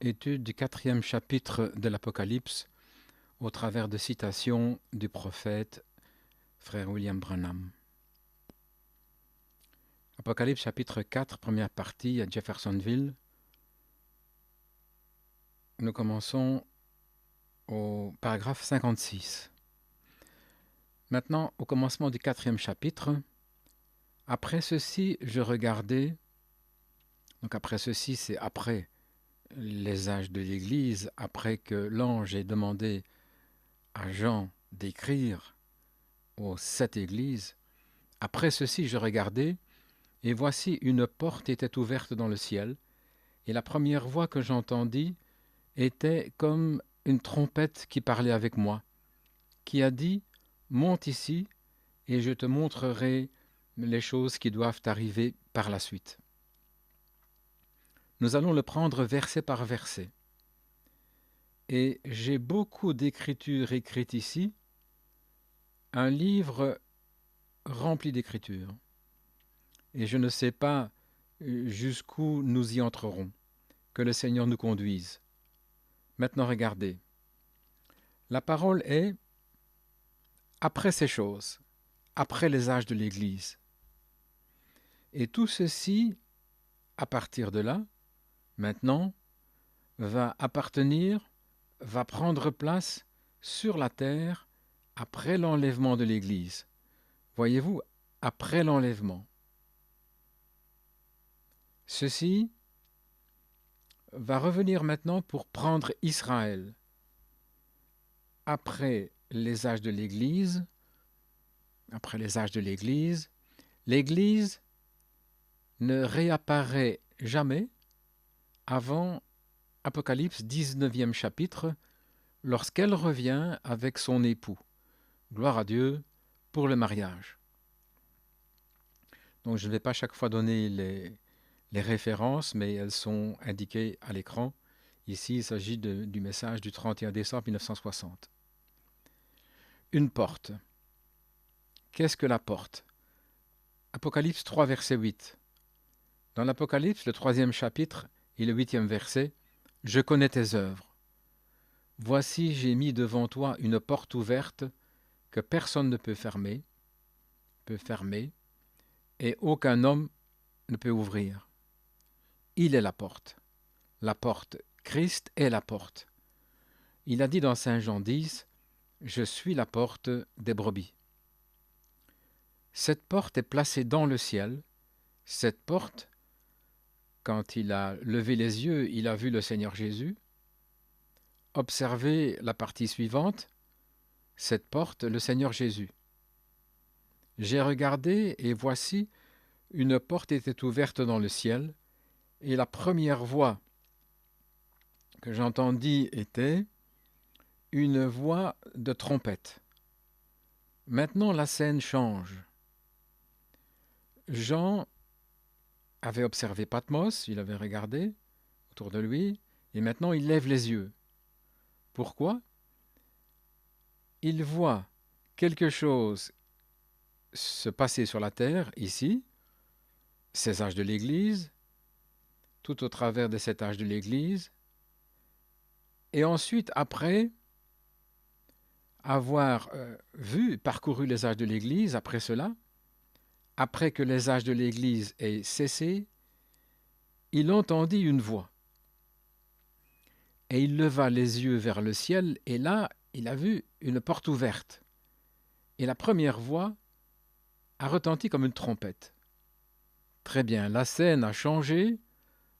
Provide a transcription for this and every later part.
Étude du 4e chapitre de l'Apocalypse au travers de citations du prophète frère William Branham. Apocalypse chapitre 4, première partie à Jeffersonville. Nous commençons au paragraphe 56. Maintenant, au commencement du 4e chapitre, après ceci, je regardais, donc après ceci, c'est après les âges de l'Église, après que l'ange ait demandé à Jean d'écrire aux 7 églises, après ceci, je regardais, et voici une porte était ouverte dans le ciel, et la première voix que j'entendis était comme une trompette qui parlait avec moi, qui a dit « Monte ici, et je te montrerai les choses qui doivent arriver par la suite. » Nous allons le prendre verset par verset. Et j'ai beaucoup d'écritures écrites ici, un livre rempli d'écritures. Et je ne sais pas jusqu'où nous y entrerons. Que le Seigneur nous conduise. Maintenant, regardez. La parole est après ces choses, après les âges de l'Église. Et tout ceci, à partir de là, maintenant, va prendre place sur la terre après l'enlèvement de l'Église. Voyez-vous, après l'enlèvement. Ceci va revenir maintenant pour prendre Israël. Après les âges de l'Église, l'Église ne réapparaît jamais avant Apocalypse 19e chapitre, lorsqu'elle revient avec son époux. Gloire à Dieu pour le mariage. Donc je ne vais pas chaque fois donner les références, mais elles sont indiquées à l'écran. Ici, il s'agit du message du 31 décembre 1960. Une porte. Qu'est-ce que la porte? Apocalypse 3, verset 8. Dans l'Apocalypse, le 3e chapitre et le 8e verset, « Je connais tes œuvres. Voici, j'ai mis devant toi une porte ouverte que personne ne peut fermer, et aucun homme ne peut ouvrir. Il est la porte. La porte. Christ est la porte. Il a dit dans Saint Jean 10, « Je suis la porte des brebis. » Cette porte est placée dans le ciel. Cette porte, quand il a levé les yeux, il a vu le Seigneur Jésus. Observez la partie suivante. Cette porte, le Seigneur Jésus. J'ai regardé et voici, une porte était ouverte dans le ciel, et la première voix que j'entendis était une voix de trompette. Maintenant, la scène change. Jean avait observé Patmos, il avait regardé autour de lui, et maintenant il lève les yeux. Pourquoi? Il voit quelque chose se passer sur la terre, ici, ces âges de l'Église, tout au travers de cet âge de l'Église, et ensuite, après avoir parcouru les âges de l'Église, après cela, après que les âges de l'Église aient cessé, il entendit une voix. Et il leva les yeux vers le ciel, et là, il a vu une porte ouverte. Et la première voix a retenti comme une trompette. Très bien, la scène a changé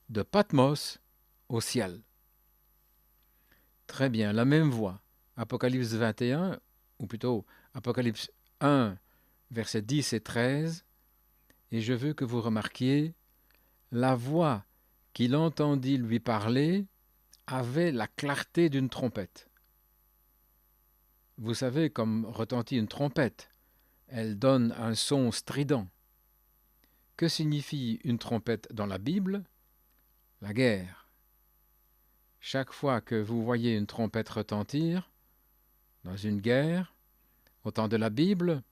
de Patmos au ciel. Très bien, la même voix. Apocalypse 21, ou plutôt Apocalypse 1, versets 10 et 13. Et je veux que vous remarquiez, la voix qu'il entendit lui parler avait la clarté d'une trompette. Vous savez, comme retentit une trompette, elle donne un son strident. Que signifie une trompette dans la Bible? La guerre. Chaque fois que vous voyez une trompette retentir dans une guerre, au temps de la Bible,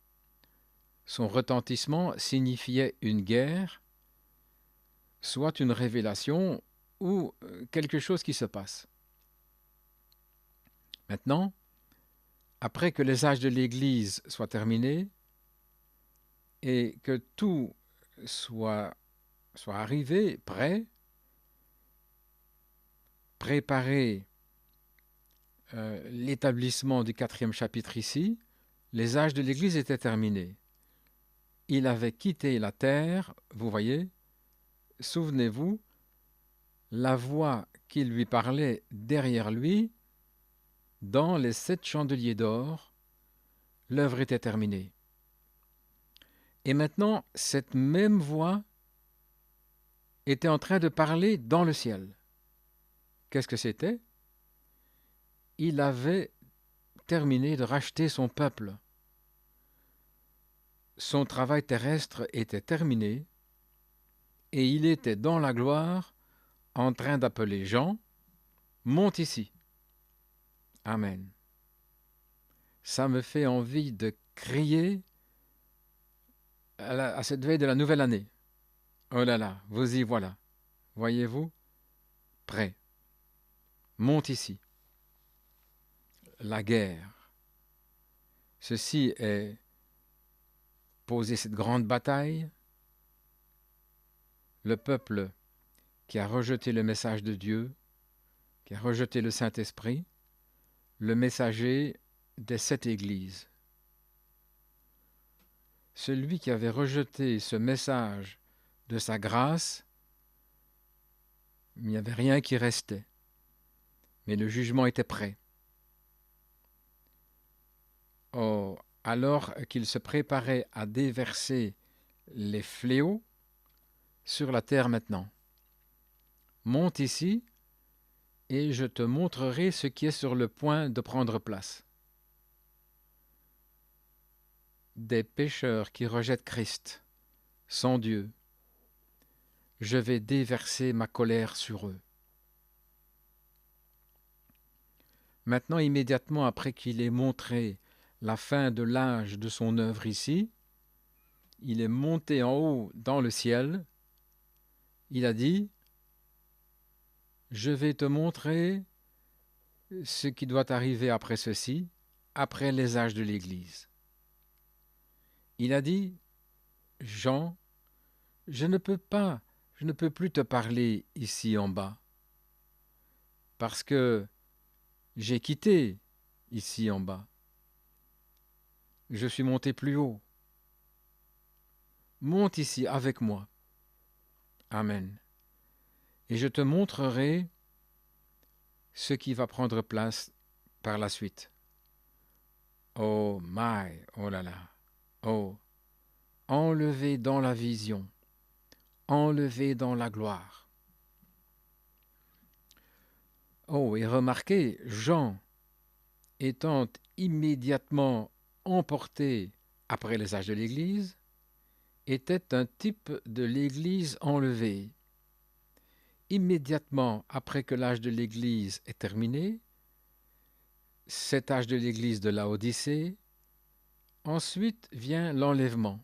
son retentissement signifiait une guerre, soit une révélation ou quelque chose qui se passe. Maintenant, après que les âges de l'Église soient terminés et que tout soit arrivé, prêt, préparer l'établissement du 4e chapitre ici, les âges de l'Église étaient terminés. Il avait quitté la terre, vous voyez, souvenez-vous, la voix qui lui parlait derrière lui, dans les 7 chandeliers d'or, l'œuvre était terminée. Et maintenant, cette même voix était en train de parler dans le ciel. Qu'est-ce que c'était? Il avait terminé de racheter son peuple. Son travail terrestre était terminé et il était dans la gloire en train d'appeler Jean, monte ici. Amen. Ça me fait envie de crier à cette veille de la nouvelle année. Oh là là, vous y voilà. Voyez-vous? Prêt. Monte ici. La guerre. Ceci est poser cette grande bataille. Le peuple qui a rejeté le message de Dieu, qui a rejeté le Saint-Esprit, le messager des 7 églises. Celui qui avait rejeté ce message de sa grâce, il n'y avait rien qui restait, mais le jugement était prêt. Oh, alors qu'il se préparait à déverser les fléaux sur la terre maintenant. Monte ici, et je te montrerai ce qui est sur le point de prendre place. Des pécheurs qui rejettent Christ, sans Dieu, je vais déverser ma colère sur eux. Maintenant, immédiatement après qu'il ait montré la fin de l'âge de son œuvre ici, il est monté en haut dans le ciel, il a dit, je vais te montrer ce qui doit arriver après ceci, après les âges de l'Église. Il a dit, Jean, je ne peux plus te parler ici en bas, parce que j'ai quitté ici en bas. Je suis monté plus haut. Monte ici avec moi. Amen. Et je te montrerai ce qui va prendre place par la suite. Oh my, oh là là, oh, enlevé dans la vision, enlevé dans la gloire. Oh, et remarquez, Jean, étant immédiatement emporté après les âges de l'Église, était un type de l'Église enlevée. Immédiatement après que l'âge de l'Église est terminé, cet âge de l'Église de Laodicée, ensuite vient l'enlèvement.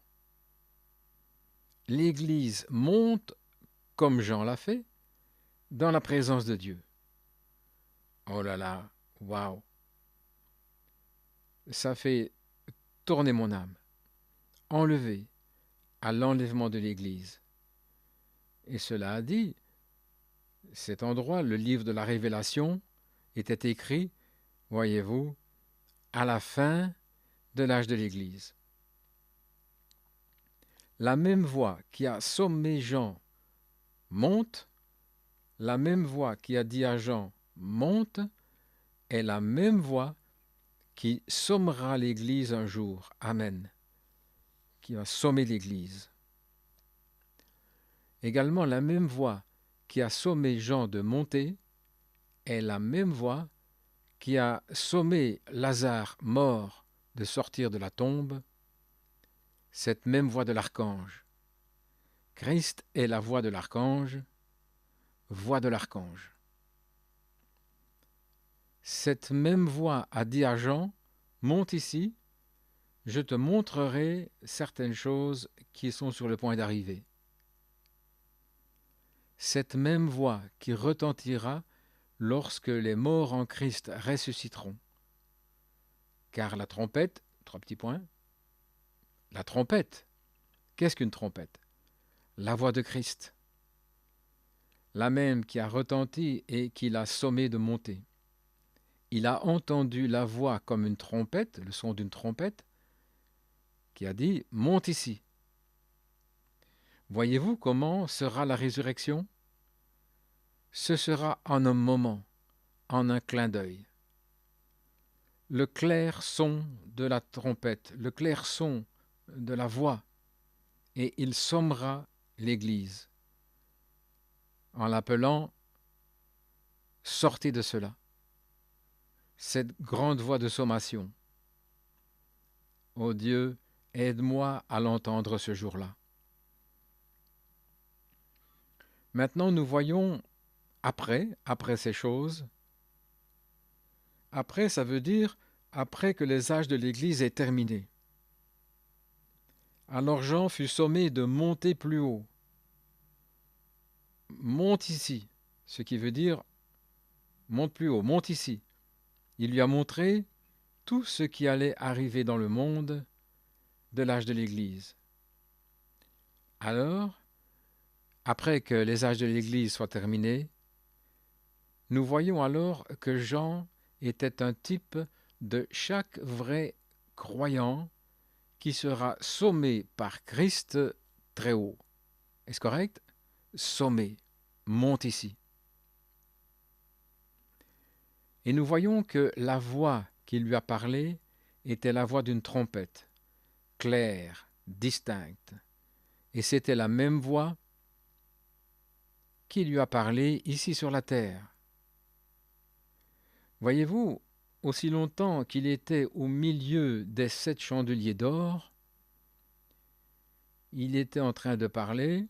L'Église monte, comme Jean l'a fait, dans la présence de Dieu. Oh là là, waouh! Ça fait tourner mon âme. Enlevé à l'enlèvement de l'Église. Et cela a dit, cet endroit, le livre de la Révélation, était écrit, voyez-vous, à la fin de l'âge de l'Église. La même voix qui a sommé Jean monte, la même voix qui a dit à Jean monte, est la même voix qui sommera l'Église un jour. Amen. Qui va sommer l'Église. Également, la même voix qui a sommé Jean de monter est la même voix qui a sommé Lazare mort de sortir de la tombe, cette même voix de l'archange. Christ est la voix de l'archange, voix de l'archange. Cette même voix a dit à Jean, monte ici, je te montrerai certaines choses qui sont sur le point d'arriver. cette même voix qui retentira lorsque les morts en Christ ressusciteront. Car la trompette, 3 petits points, la trompette, qu'est-ce qu'une trompette? La voix de Christ, la même qui a retenti et qui l'a sommé de monter. Il a entendu la voix comme une trompette, le son d'une trompette, qui a dit « Monte ici ». Voyez-vous comment sera la résurrection? Ce sera en un moment, en un clin d'œil. Le clair son de la trompette, le clair son de la voix, et il sommera l'Église en l'appelant « Sortez de cela ». Cette grande voix de sommation. Ô Dieu, aide-moi à l'entendre ce jour-là. Maintenant, nous voyons après ces choses. Après, ça veut dire après que les âges de l'Église aient terminé. Alors Jean fut sommé de monter plus haut. Monte ici, ce qui veut dire monte plus haut, monte ici. Il lui a montré tout ce qui allait arriver dans le monde de l'âge de l'Église. Alors, après que les âges de l'Église soient terminés, nous voyons alors que Jean était un type de chaque vrai croyant qui sera sommé par Christ très haut. Est-ce correct? Sommé, monte ici. Et nous voyons que la voix qui lui a parlé était la voix d'une trompette, claire, distincte. Et c'était la même voix qui lui a parlé ici sur la terre. Voyez-vous, aussi longtemps qu'il était au milieu des 7 chandeliers d'or, il était en train de parler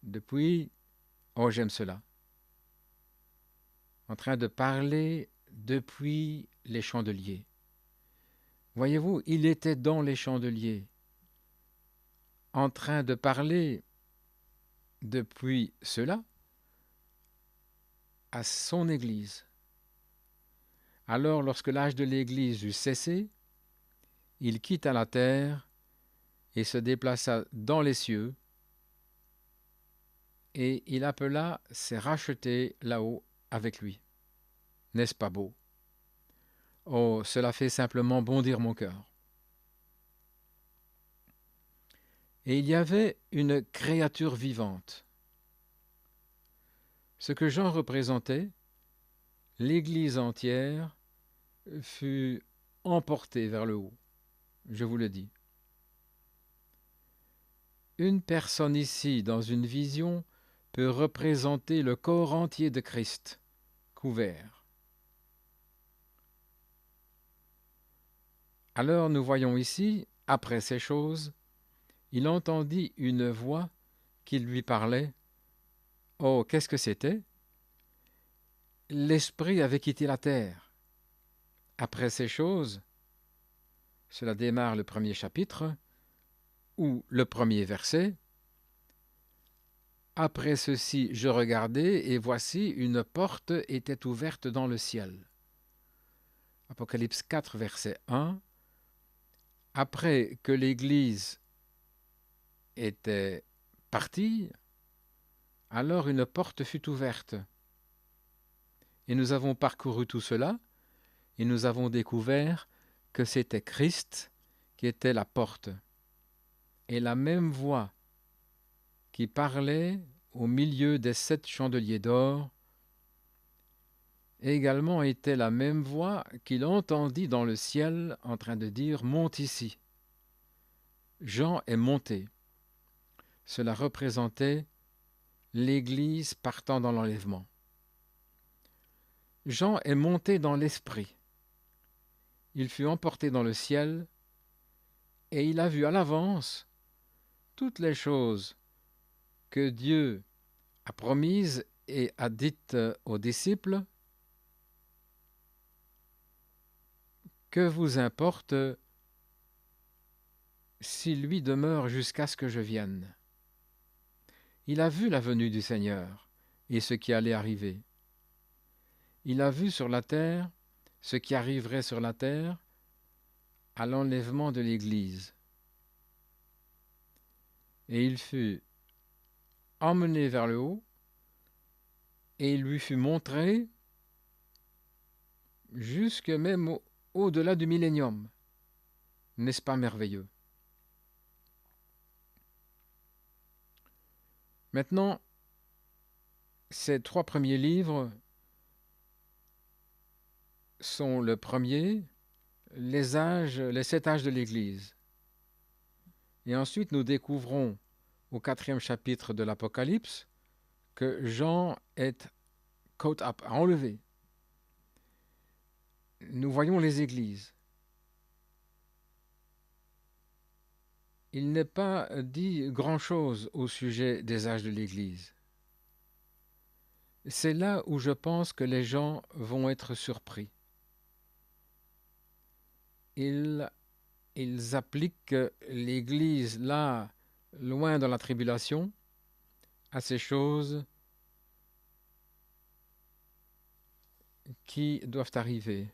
depuis, oh j'aime cela, en train de parler depuis les chandeliers. Voyez-vous, il était dans les chandeliers, en train de parler depuis cela à son Église. Alors, lorsque l'âge de l'Église eut cessé, il quitta la terre et se déplaça dans les cieux, et il appela ses rachetés là-haut avec lui. N'est-ce pas beau? Oh, cela fait simplement bondir mon cœur. Et il y avait une créature vivante. Ce que Jean représentait, l'Église entière fut emportée vers le haut. Je vous le dis. Une personne ici, dans une vision, peut représenter le corps entier de Christ, couvert. Alors nous voyons ici, après ces choses, il entendit une voix qui lui parlait. Oh, qu'est-ce que c'était? L'Esprit avait quitté la terre. Après ces choses, cela démarre le 1er chapitre, ou le 1er verset. Après ceci, je regardai, et voici, une porte était ouverte dans le ciel. Apocalypse 4, verset 1. Après que l'Église était partie, alors une porte fut ouverte. Et nous avons parcouru tout cela, et nous avons découvert que c'était Christ qui était la porte. Et la même voix qui parlait au milieu des 7 chandeliers d'or également était la même voix qu'il entendit dans le ciel en train de dire « Monte ici ». Jean est monté. Cela représentait l'Église partant dans l'enlèvement. Jean est monté dans l'esprit. Il fut emporté dans le ciel et il a vu à l'avance toutes les choses que Dieu a promises et a dites aux disciples. Que vous importe s'il lui demeure jusqu'à ce que je vienne? Il a vu la venue du Seigneur. et ce qui allait arriver. Il a vu sur la terre ce qui arriverait sur la terre à l'enlèvement de l'Église. Et il fut emmené vers le haut, et il lui fut montré jusque même au-delà du millénium. N'est-ce pas merveilleux? Maintenant, ces 3 premiers livres sont le premier, les 7 âges de l'Église. Et ensuite, nous découvrons au 4e chapitre de l'Apocalypse que Jean est caught up, enlevé. Nous voyons les églises. Il n'est pas dit grand-chose au sujet des âges de l'Église. C'est là où je pense que les gens vont être surpris. Ils appliquent l'Église là, loin dans la tribulation, à ces choses qui doivent arriver.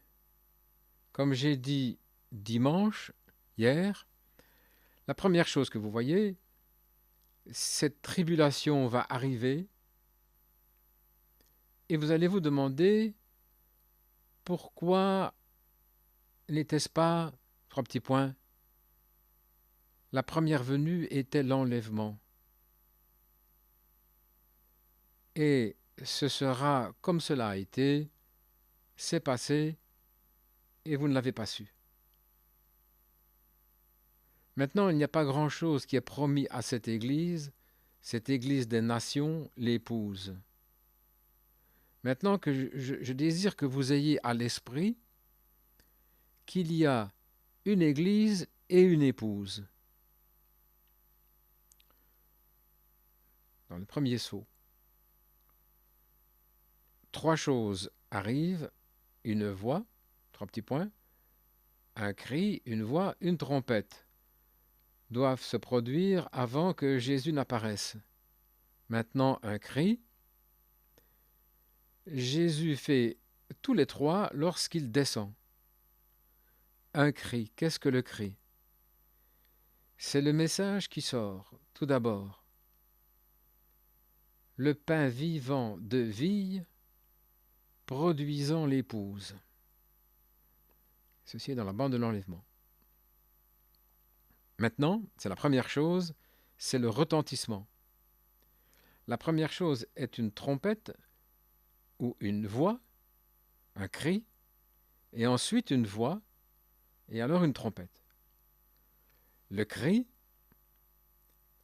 Comme j'ai dit dimanche, hier, la première chose que vous voyez, cette tribulation va arriver et vous allez vous demander pourquoi n'était-ce pas, 3 petits points, la première venue était l'enlèvement. Et ce sera comme cela a été, c'est passé et vous ne l'avez pas su. Maintenant, il n'y a pas grand-chose qui est promis à cette Église des nations, l'épouse. Maintenant que je désire que vous ayez à l'esprit qu'il y a une Église et une épouse. Dans le premier saut, 3 choses arrivent, une voix, 3 petits points, un cri, une voix, une trompette doivent se produire avant que Jésus n'apparaisse. Maintenant, un cri. Jésus fait tous les 3 lorsqu'il descend. Un cri. Qu'est-ce que le cri? C'est le message qui sort, tout d'abord. Le pain vivant de vie, produisant l'épouse. Ceci est dans la bande de l'enlèvement. Maintenant, c'est la première chose, c'est le retentissement. La première chose est une trompette ou une voix, un cri, et ensuite une voix, et alors une trompette. Le cri,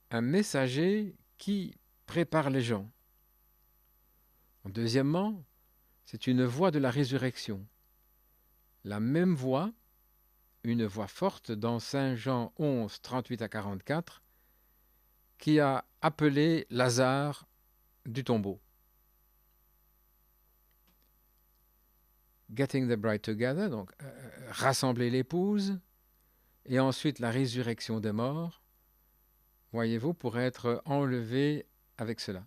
un messager qui prépare les gens. Deuxièmement, c'est une voix de la résurrection. La même voix, une voix forte dans Saint Jean 11, 38 à 44, qui a appelé Lazare du tombeau. Getting the bride together, donc rassembler l'épouse, et ensuite la résurrection des morts, voyez-vous, pour être enlevé avec cela.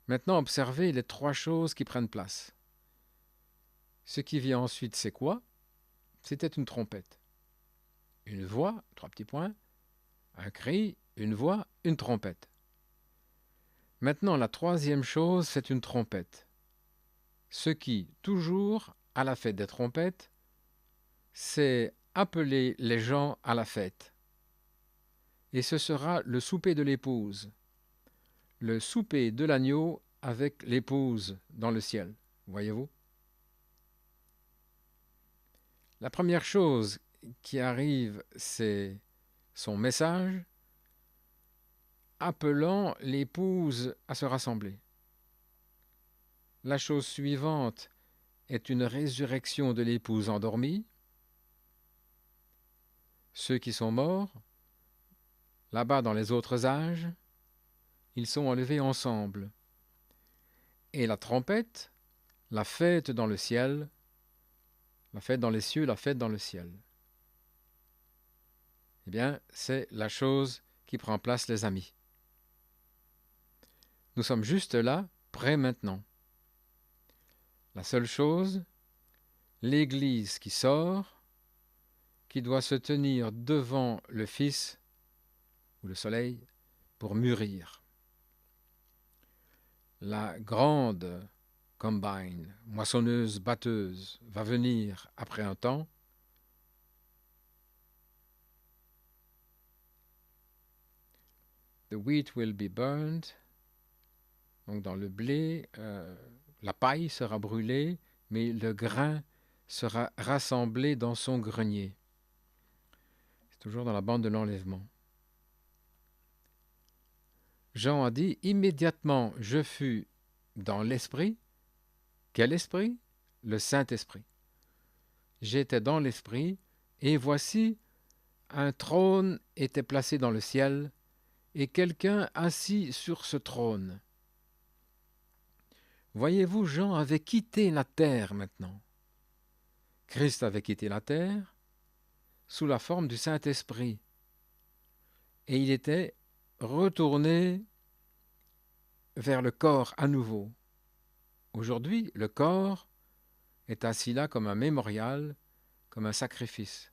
Maintenant, observez les 3 choses qui prennent place. Ce qui vient ensuite, c'est quoi? C'était une trompette. Une voix, 3 petits points, un cri, une voix, une trompette. Maintenant, la 3e chose, c'est une trompette. Ce qui, toujours, à la fête des trompettes, c'est appeler les gens à la fête. Et ce sera le souper de l'épouse. Le souper de l'agneau avec l'épouse dans le ciel. Voyez-vous? La première chose qui arrive, c'est son message appelant l'épouse à se rassembler. La chose suivante est une résurrection de l'épouse endormie. Ceux qui sont morts, là-bas dans les autres âges, ils sont enlevés ensemble. Et la trompette, la fête dans le ciel, la fête dans les cieux, la fête dans le ciel. Eh bien, c'est la chose qui prend place, les amis. Nous sommes juste là, prêts maintenant. La seule chose, l'Église qui sort, qui doit se tenir devant le Fils ou le Soleil pour mûrir. La grande combine, moissonneuse-batteuse, va venir après un temps. The wheat will be burned. Donc dans le blé, la paille sera brûlée, mais le grain sera rassemblé dans son grenier. C'est toujours dans la bande de l'enlèvement. Jean a dit, immédiatement je fus dans l'esprit. Quel esprit? Le Saint-Esprit. J'étais dans l'esprit, et voici, un trône était placé dans le ciel, et quelqu'un assis sur ce trône. Voyez-vous, Jean avait quitté la terre maintenant. Christ avait quitté la terre sous la forme du Saint-Esprit, et il était retourné vers le corps à nouveau. Aujourd'hui, le corps est assis là comme un mémorial, comme un sacrifice.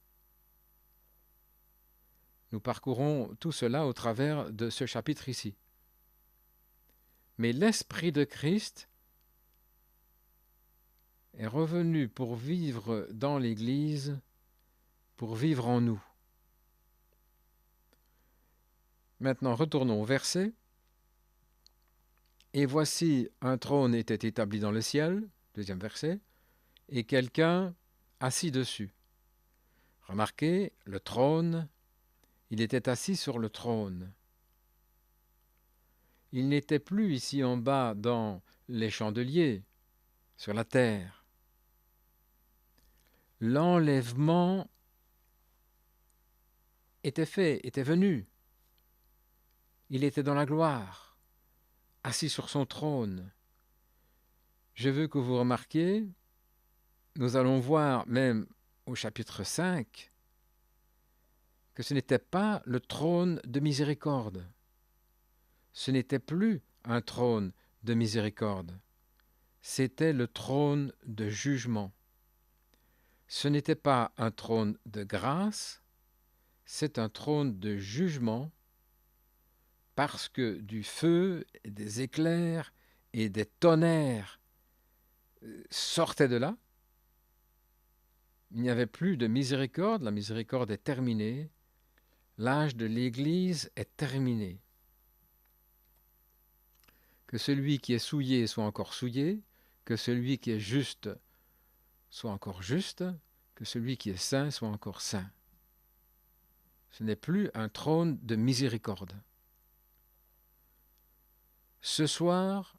Nous parcourons tout cela au travers de ce chapitre ici. Mais l'Esprit de Christ est revenu pour vivre dans l'Église, pour vivre en nous. Maintenant, retournons au verset. Et voici, un trône était établi dans le ciel, deuxième verset, et quelqu'un assis dessus. Remarquez, le trône, il était assis sur le trône. Il n'était plus ici en bas dans les chandeliers, sur la terre. L'enlèvement était fait, était venu. Il était dans la gloire, assis sur son trône. Je veux que vous remarquiez, nous allons voir même au chapitre 5, que ce n'était pas le trône de miséricorde. Ce n'était plus un trône de miséricorde. C'était le trône de jugement. Ce n'était pas un trône de grâce, c'est un trône de jugement, parce que du feu, et des éclairs et des tonnerres sortaient de là. Il n'y avait plus de miséricorde, la miséricorde est terminée, l'âge de l'Église est terminé. Que celui qui est souillé soit encore souillé, que celui qui est juste soit encore juste, que celui qui est saint soit encore saint. Ce n'est plus un trône de miséricorde. Ce soir,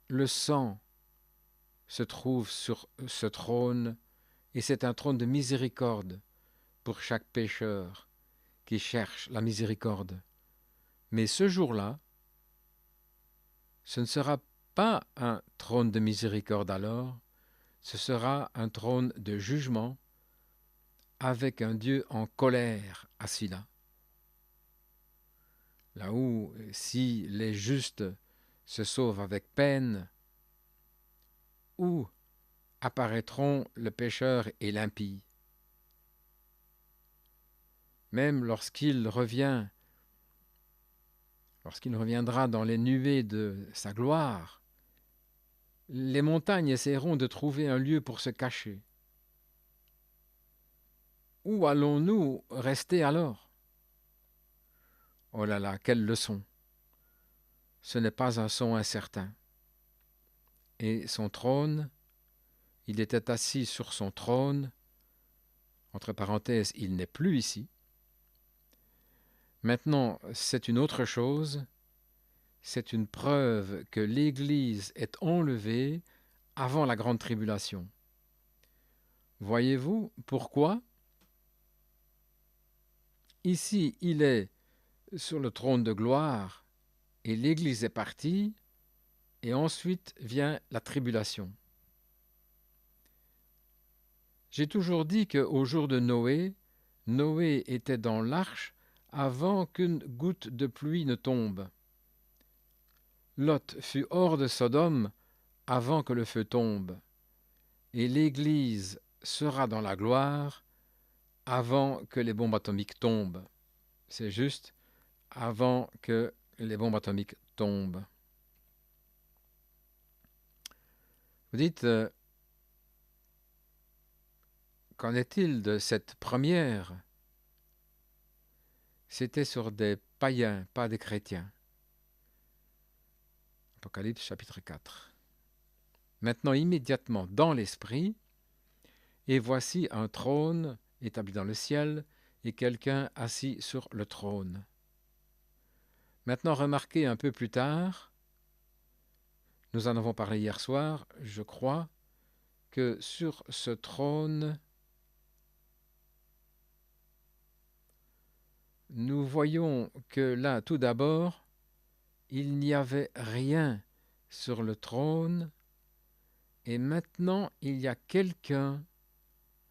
le sang se trouve sur ce trône, et c'est un trône de miséricorde pour chaque pécheur qui cherche la miséricorde. Mais ce jour-là, ce ne sera pas un trône de miséricorde alors, ce sera un trône de jugement avec un Dieu en colère assis là. Là où, si les justes se sauvent avec peine, où apparaîtront le pécheur et l'impie. Même lorsqu'il reviendra dans les nuées de sa gloire, les montagnes essaieront de trouver un lieu pour se cacher. Où allons-nous rester alors? Oh là là, quelle leçon! Ce n'est pas un son incertain. Et son trône, il était assis sur son trône, entre parenthèses, il n'est plus ici. Maintenant, c'est une autre chose, c'est une preuve que l'Église est enlevée avant la grande tribulation. Voyez-vous pourquoi? Ici, il est sur le trône de gloire et l'Église est partie, et ensuite vient la tribulation. J'ai toujours dit qu'au jour de Noé, Noé était dans l'arche avant qu'une goutte de pluie ne tombe. Lot fut hors de Sodome avant que le feu tombe, et l'Église sera dans la gloire avant que les bombes atomiques tombent. C'est juste avant que les bombes atomiques tombent. Vous dites, qu'en est-il de cette première? C'était sur des païens, pas des chrétiens. Apocalypse chapitre 4. Maintenant immédiatement dans l'esprit, et voici un trône établi dans le ciel, et quelqu'un assis sur le trône. Maintenant remarquez un peu plus tard, nous en avons parlé hier soir, je crois, que sur ce trône, nous voyons que là, tout d'abord, il n'y avait rien sur le trône, et maintenant il y a quelqu'un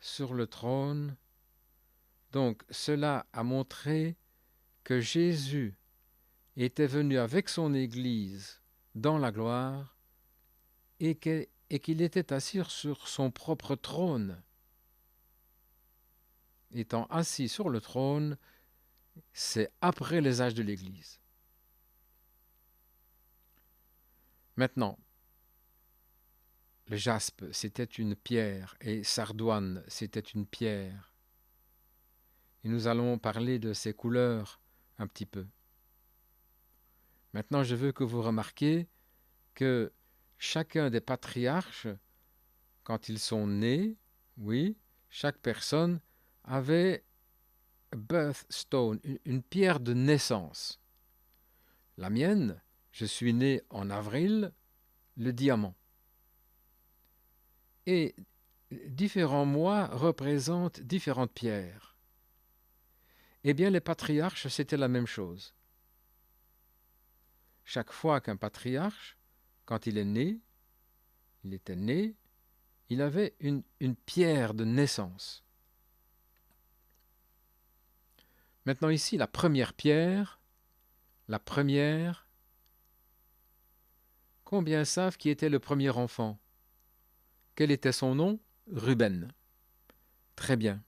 sur le trône. Donc cela a montré que Jésus était venu avec son Église dans la gloire et qu'il était assis sur son propre trône. Étant assis sur le trône, c'est après les âges de l'Église. Maintenant, le jaspe, c'était une pierre, et sardoine, c'était une pierre. Et nous allons parler de ces couleurs un petit peu. Maintenant, je veux que vous remarquiez que chacun des patriarches, quand ils sont nés, oui, chaque personne avait birthstone, une pierre de naissance. La mienne, je suis né en avril, le diamant. Et différents mois représentent différentes pierres. Eh bien, les patriarches, c'était la même chose. Chaque fois qu'un patriarche, quand il était né, il avait une pierre de naissance. Maintenant ici, la première pierre, combien savent qui était le premier enfant? Quel était son nom? Ruben. Très bien.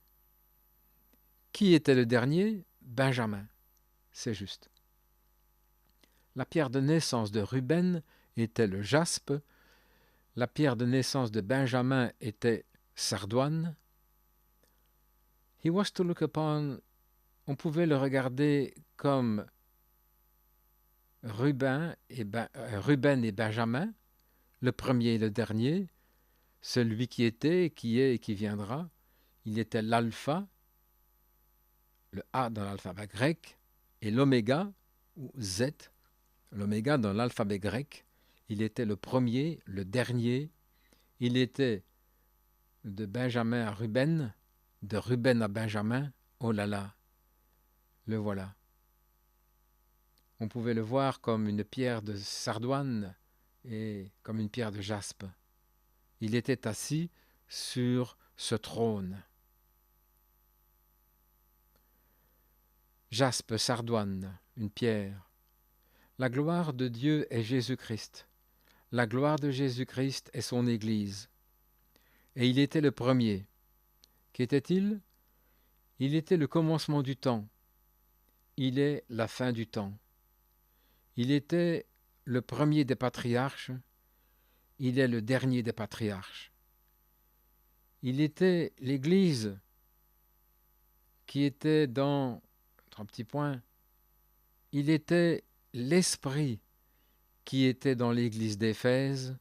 Qui était le dernier? Benjamin. C'est juste. La pierre de naissance de Ruben était le jaspe. La pierre de naissance de Benjamin était sardoine. He was to look upon, on pouvait le regarder comme Ruben et Benjamin, le premier et le dernier, celui qui était, qui est et qui viendra. Il était l'alpha, le A dans l'alphabet grec, et l'oméga, ou Z, l'oméga dans l'alphabet grec. Il était le premier, le dernier. Il était de Benjamin à Ruben, de Ruben à Benjamin. Oh là là, le voilà. On pouvait le voir comme une pierre de sardoine et comme une pierre de jaspe. Il était assis sur ce trône. Jaspe, sardoine, une pierre. La gloire de Dieu est Jésus-Christ. La gloire de Jésus-Christ est son Église. Et il était le premier. Qu'était-il? Il était le commencement du temps. Il est la fin du temps. Il était le premier des patriarches. Il est le dernier des patriarches. Il était l'Église qui était dans... un petit point. Il était l'Esprit qui était dans l'Église d'Éphèse.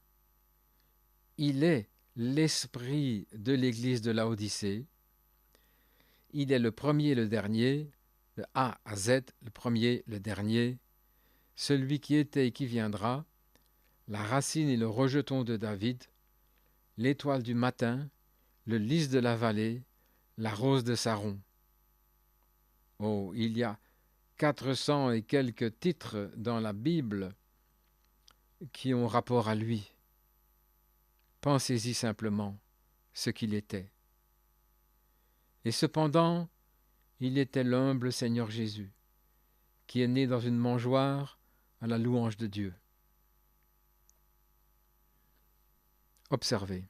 Il est l'Esprit de l'Église de Laodicée. Il est le premier, le dernier, de A à Z, le premier, le dernier, celui qui était et qui viendra, la racine et le rejeton de David, l'étoile du matin, le lys de la vallée, la rose de Saron. Oh, il y a 400 et quelques titres dans la Bible qui ont rapport à lui. Pensez-y simplement ce qu'il était. Et cependant, il était l'humble Seigneur Jésus, qui est né dans une mangeoire à la louange de Dieu. Observez.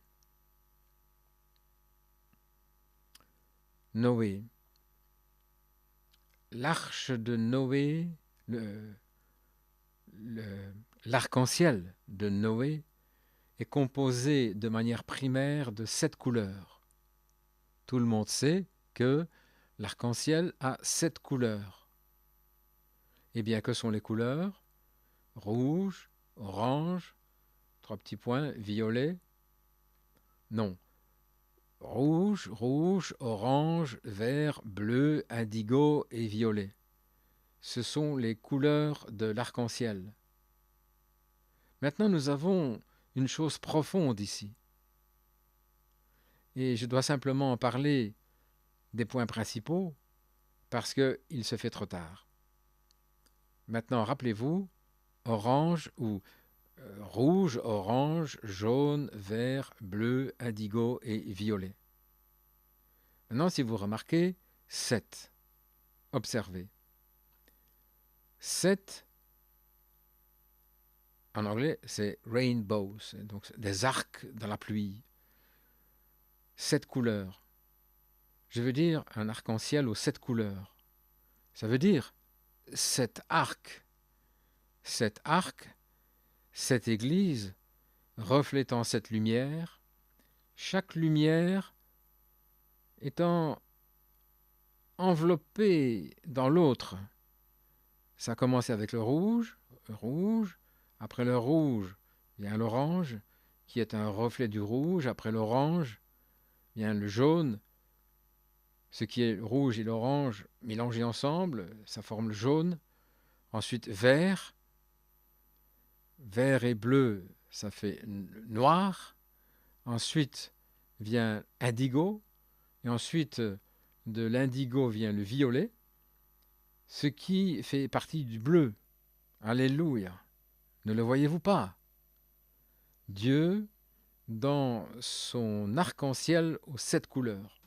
Noé. L'arche de Noé, l'arc-en-ciel de Noé est composé de manière primaire de 7 couleurs. Tout le monde sait que l'arc-en-ciel a 7 couleurs. Eh bien, que sont les couleurs? Rouge, orange, 3 petits points, violet. Non. Rouge, orange, vert, bleu, indigo et violet. Ce sont les couleurs de l'arc-en-ciel. Maintenant, nous avons une chose profonde ici. Et je dois simplement en parler des points principaux parce qu'il se fait trop tard. Maintenant, rappelez-vous, orange ou rouge, orange, jaune, vert, bleu, indigo et violet. Maintenant, si vous remarquez, 7. Observez. 7, en anglais, c'est rainbows, donc des arcs dans la pluie. 7 couleurs. Je veux dire un arc-en-ciel aux 7 couleurs. Ça veut dire 7 arcs. 7 arcs, 7 églises, reflétant cette lumière, chaque lumière étant enveloppée dans l'autre. Ça commence avec le rouge, après le rouge vient l'orange, qui est un reflet du rouge, après l'orange vient le jaune, ce qui est le rouge et l'orange mélangés ensemble, ça forme le jaune, ensuite vert et bleu, ça fait noir, ensuite vient indigo, et ensuite de l'indigo vient le violet, ce qui fait partie du bleu. Alléluia. Ne le voyez-vous pas? Dieu, dans son arc-en-ciel aux 7 couleurs,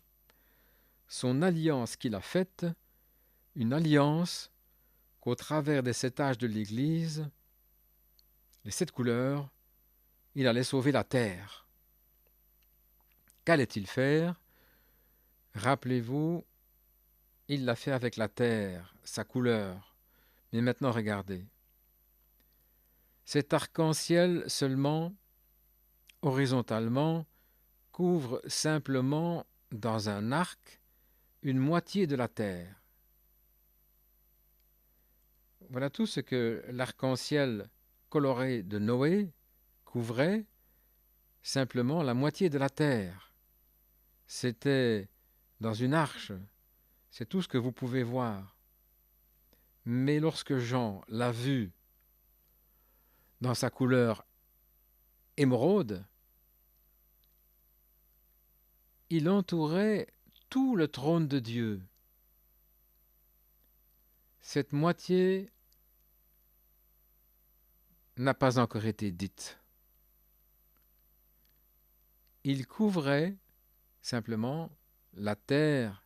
son alliance qu'il a faite, une alliance qu'au travers des 7 âges de l'Église, les 7 couleurs, il allait sauver la terre. Qu'allait-il faire? Rappelez-vous, il l'a fait avec la terre, sa couleur. Mais maintenant, regardez. Cet arc-en-ciel seulement, horizontalement, couvre simplement dans un arc une moitié de la terre. Voilà tout ce que l'arc-en-ciel coloré de Noé couvrait, simplement la moitié de la terre. C'était dans une arche, c'est tout ce que vous pouvez voir. Mais lorsque Jean l'a vu dans sa couleur émeraude, il entourait tout le trône de Dieu. Cette moitié n'a pas encore été dite. Il couvrait simplement la terre,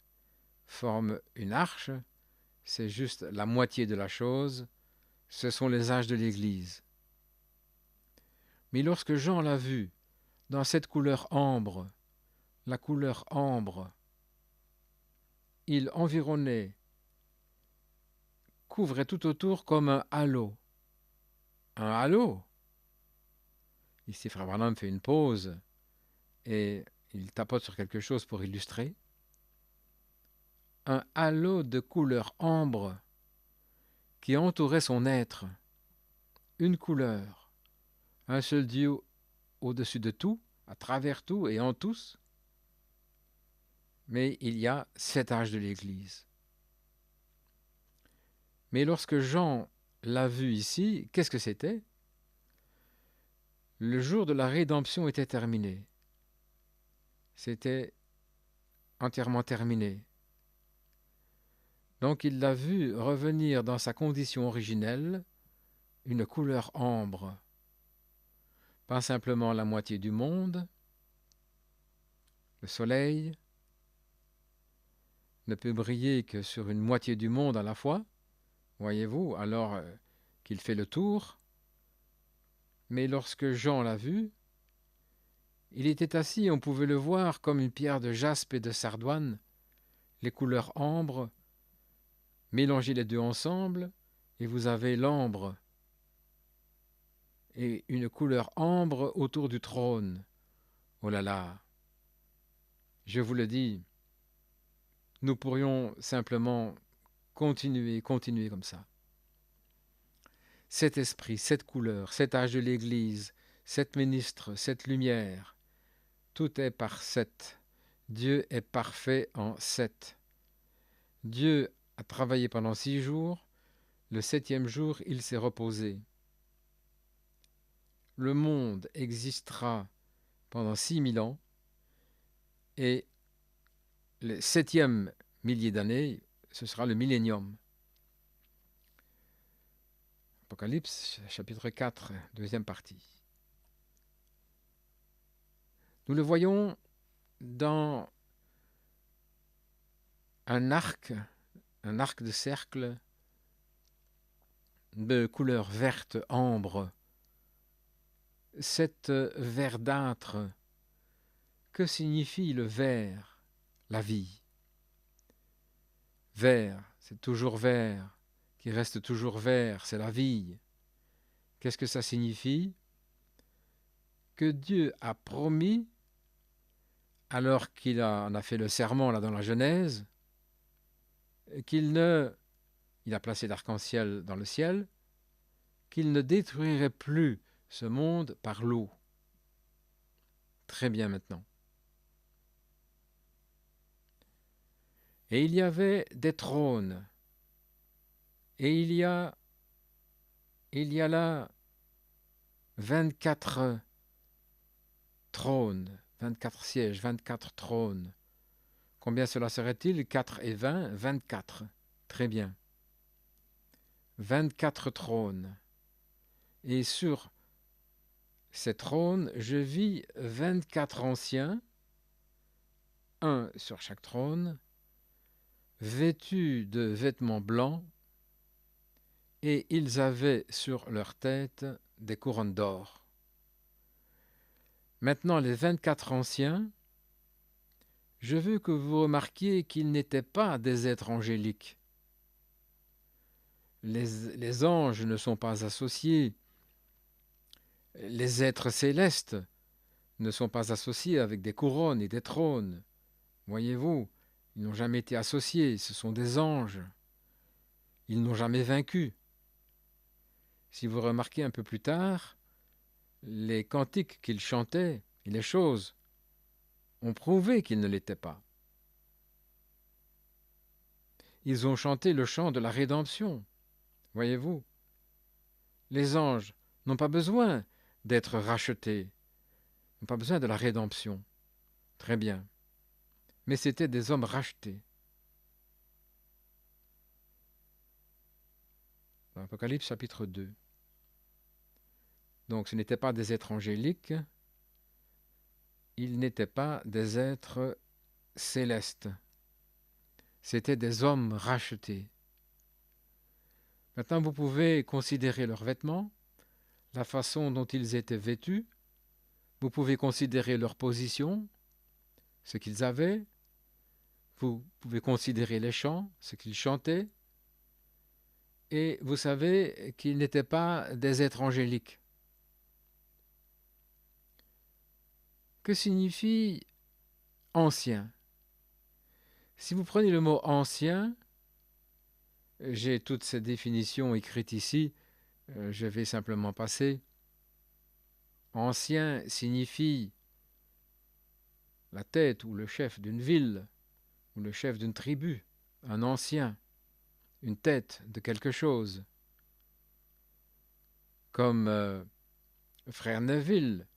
forme une arche, c'est juste la moitié de la chose, ce sont les âges de l'Église. Mais lorsque Jean l'a vu dans cette couleur ambre, la couleur ambre, il environnait, couvrait tout autour comme un halo. Un halo. Ici, Frère Branham fait une pause et il tapote sur quelque chose pour illustrer. Un halo de couleur ambre qui entourait son être. Une couleur, un seul Dieu au-dessus de tout, à travers tout et en tous. Mais il y a 7 âges de l'Église. Mais lorsque Jean l'a vu ici, qu'est-ce que c'était? Le jour de la rédemption était terminé. C'était entièrement terminé. Donc il l'a vu revenir dans sa condition originelle, une couleur ambre. Pas simplement la moitié du monde, le soleil ne peut briller que sur une moitié du monde à la fois, voyez-vous, alors qu'il fait le tour. Mais lorsque Jean l'a vu, Il était assis, on pouvait le voir comme une pierre de jaspe et de sardoine, les couleurs ambre. Mélangez les deux ensemble et vous avez l'ambre et une couleur ambre autour du trône. Oh là là, je vous le dis, nous pourrions simplement continuer comme ça. Cet esprit, cette couleur, cet âge de l'Église, cet ministre, cette lumière, tout est par 7. Dieu est parfait en 7. Dieu a travaillé pendant 6 jours, le 7e jour, il s'est reposé. Le monde existera pendant 6000 ans et le 7e millier d'années, ce sera le millénium. Apocalypse, chapitre 4, deuxième partie. Nous le voyons dans un arc de cercle de couleur verte ambre. Cette verdâtre, que signifie le vert? La vie. Vert, c'est toujours vert, qui reste toujours vert, c'est la vie. Qu'est-ce que ça signifie? Que Dieu a promis, alors qu'il en a fait le serment là dans la Genèse, il a placé l'arc-en-ciel dans le ciel, qu'il ne détruirait plus ce monde par l'eau. Très bien maintenant. Et il y avait des trônes. Et il y a là 24 trônes, 24 sièges, 24 trônes. Combien cela serait-il? 4 et 20, 24. Très bien. 24 trônes. Et sur ces trônes, je vis 24 anciens, un sur chaque trône, vêtus de vêtements blancs, et ils avaient sur leur tête des couronnes d'or. Maintenant, les 24 anciens, je veux que vous remarquiez qu'ils n'étaient pas des êtres angéliques. Les anges ne sont pas associés. Les êtres célestes ne sont pas associés avec des couronnes et des trônes. Voyez-vous, ils n'ont jamais été associés, ce sont des anges. Ils n'ont jamais vaincu. Si vous remarquez un peu plus tard, les cantiques qu'ils chantaient et les choses ont prouvé qu'ils ne l'étaient pas. Ils ont chanté le chant de la rédemption. Voyez-vous, les anges n'ont pas besoin d'être rachetés, n'ont pas besoin de la rédemption. Très bien. Mais c'étaient des hommes rachetés. Dans Apocalypse chapitre 2. Donc ce n'étaient pas des êtres angéliques, ils n'étaient pas des êtres célestes. C'étaient des hommes rachetés. Maintenant, vous pouvez considérer leurs vêtements, la façon dont ils étaient vêtus, vous pouvez considérer leur position, ce qu'ils avaient, vous pouvez considérer les chants, ce qu'ils chantaient, et vous savez qu'ils n'étaient pas des êtres angéliques. Que signifie ancien? Si vous prenez le mot ancien, j'ai toutes ces définitions écrites ici, je vais simplement passer. Ancien signifie la tête ou le chef d'une ville, ou le chef d'une tribu, un ancien, une tête de quelque chose. Comme Frère Neville,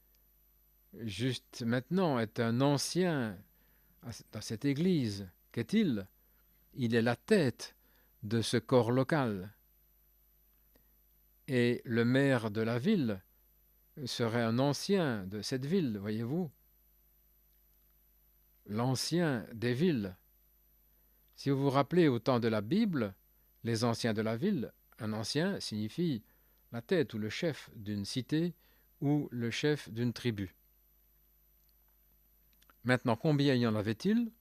juste maintenant, est un ancien dans cette église. Qu'est-il? Il est la tête de ce corps local. Et le maire de la ville serait un ancien de cette ville, voyez-vous? L'ancien des villes. Si vous vous rappelez au temps de la Bible, les anciens de la ville, un ancien signifie la tête ou le chef d'une cité ou le chef d'une tribu. Maintenant, combien y en avait-il?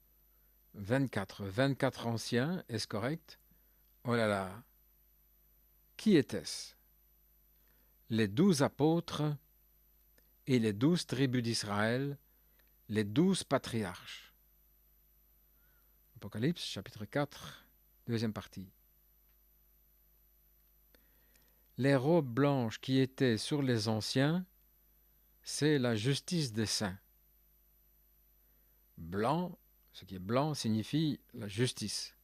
24. 24 anciens, est-ce correct? Oh là là! Qui était-ce? Les 12 apôtres et les 12 tribus d'Israël, les 12 patriarches. Apocalypse, chapitre 4, deuxième partie. Les robes blanches qui étaient sur les anciens, c'est la justice des saints. Blanc, ce qui est blanc, signifie la justice.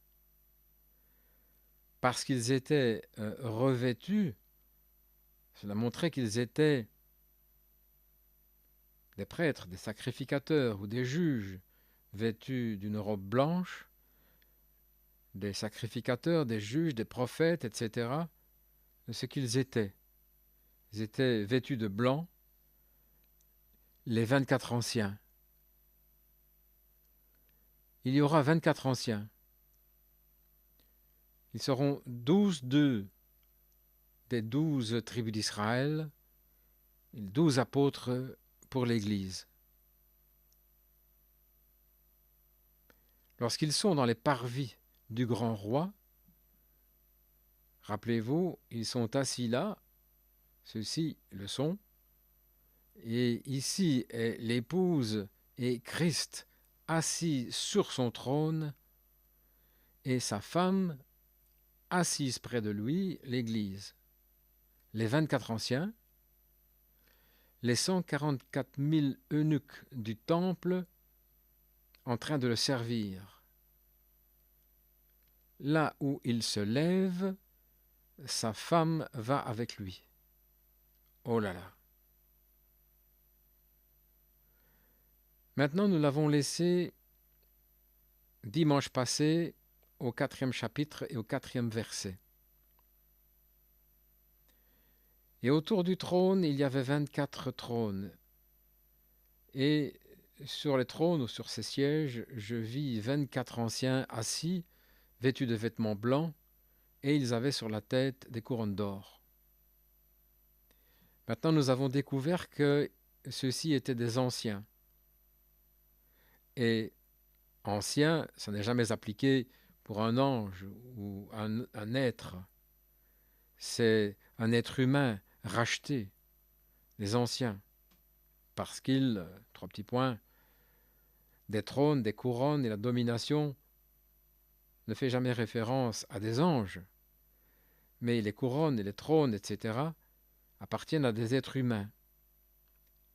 Parce qu'ils étaient revêtus, cela montrait qu'ils étaient des prêtres, des sacrificateurs ou des juges vêtus d'une robe blanche, des sacrificateurs, des juges, des prophètes, etc., de ce qu'ils étaient. Ils étaient vêtus de blanc, les 24 anciens. Il y aura 24 anciens. Ils seront 12 des 12 tribus d'Israël, 12 apôtres pour l'Église. Lorsqu'ils sont dans les parvis du grand roi, rappelez-vous, ils sont assis là, ceux-ci le sont, et ici est l'épouse et Christ assis sur son trône, et sa femme assise près de lui, l'Église. Les 24 anciens, les 144 000 eunuques du temple en train de le servir. Là où il se lève, sa femme va avec lui. Oh là là! Maintenant, nous l'avons laissé dimanche passé au 4e chapitre et au 4e verset. Et autour du trône, il y avait 24 trônes. Et sur les trônes ou sur ces sièges, je vis 24 anciens assis, vêtus de vêtements blancs, et ils avaient sur la tête des couronnes d'or. Maintenant, nous avons découvert que ceux-ci étaient des anciens. Et ancien, ça n'est jamais appliqué pour un ange ou un être. C'est un être humain racheté, les anciens, parce qu'ils, 3 petits points, des trônes, des couronnes et la domination ne fait jamais référence à des anges, mais les couronnes et les trônes, etc., appartiennent à des êtres humains.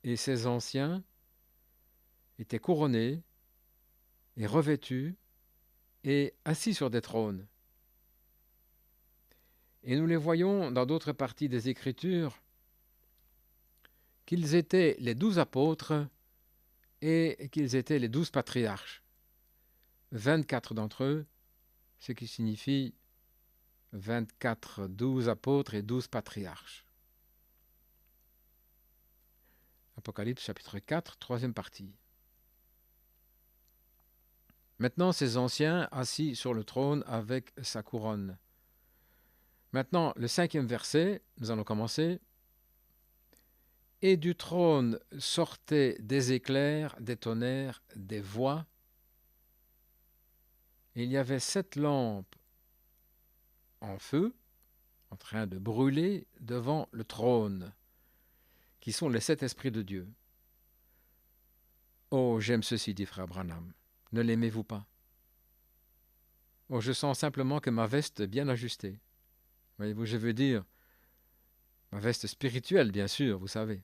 Et ces anciens étaient couronnés et revêtus et assis sur des trônes. Et nous les voyons dans d'autres parties des Écritures qu'ils étaient les 12 apôtres et qu'ils étaient les 12 patriarches. 24 d'entre eux, ce qui signifie 24, 12 apôtres et 12 patriarches. Apocalypse chapitre 4, troisième partie. Maintenant, ces anciens assis sur le trône avec sa couronne. Maintenant, le 5e verset, nous allons commencer. Et du trône sortaient des éclairs, des tonnerres, des voix. Et il y avait 7 lampes en feu, en train de brûler devant le trône, qui sont les 7 esprits de Dieu. Oh, j'aime ceci, dit frère Branham. Ne l'aimez-vous pas? Oh, je sens simplement que ma veste est bien ajustée. Voyez-vous, je veux dire, ma veste spirituelle, bien sûr, vous savez.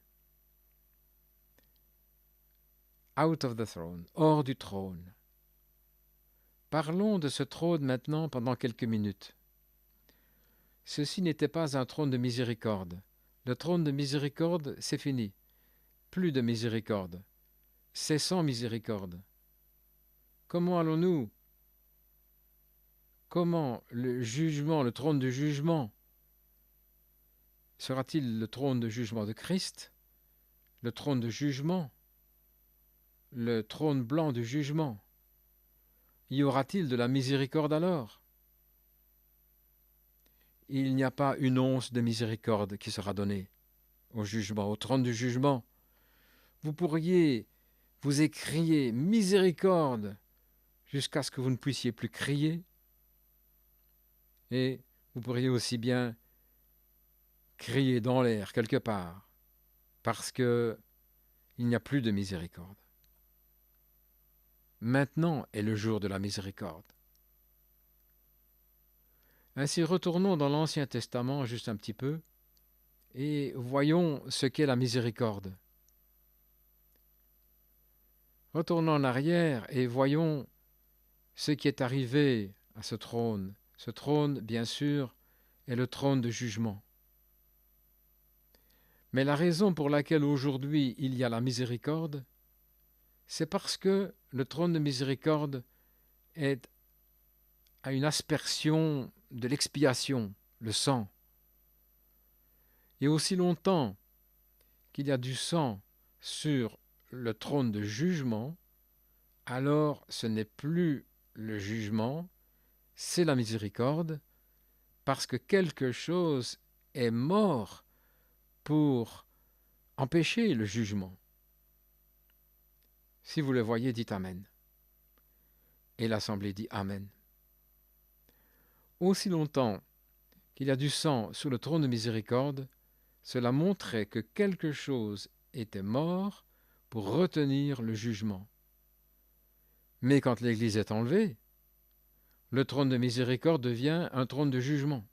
Out of the throne, hors du trône. Parlons de ce trône maintenant pendant quelques minutes. Ceci n'était pas un trône de miséricorde. Le trône de miséricorde, c'est fini. Plus de miséricorde. C'est sans miséricorde. Comment allons-nous? Comment le jugement, le trône de jugement, sera-t-il le trône de jugement de Christ? Le trône de jugement? Le trône blanc du jugement? Y aura-t-il de la miséricorde alors? Il n'y a pas une once de miséricorde qui sera donnée au jugement, au trône du jugement. Vous pourriez vous ait crié miséricorde jusqu'à ce que vous ne puissiez plus crier. Et vous pourriez aussi bien crier dans l'air quelque part, parce que il n'y a plus de miséricorde. Maintenant est le jour de la miséricorde. Ainsi, retournons dans l'Ancien Testament juste un petit peu et voyons ce qu'est la miséricorde. Retournons en arrière et voyons ce qui est arrivé à ce trône. Ce trône, bien sûr, est le trône de jugement. Mais la raison pour laquelle aujourd'hui il y a la miséricorde, c'est parce que le trône de miséricorde est à une aspersion de l'expiation, le sang. Et aussi longtemps qu'il y a du sang sur le trône de jugement, alors ce n'est plus le jugement, c'est la miséricorde, parce que quelque chose est mort pour empêcher le jugement. Si vous le voyez, dites Amen. Et l'Assemblée dit Amen. Aussi longtemps qu'il y a du sang sous le trône de miséricorde, cela montrait que quelque chose était mort pour retenir le jugement. Mais quand l'Église est enlevée, le trône de miséricorde devient un trône de jugement.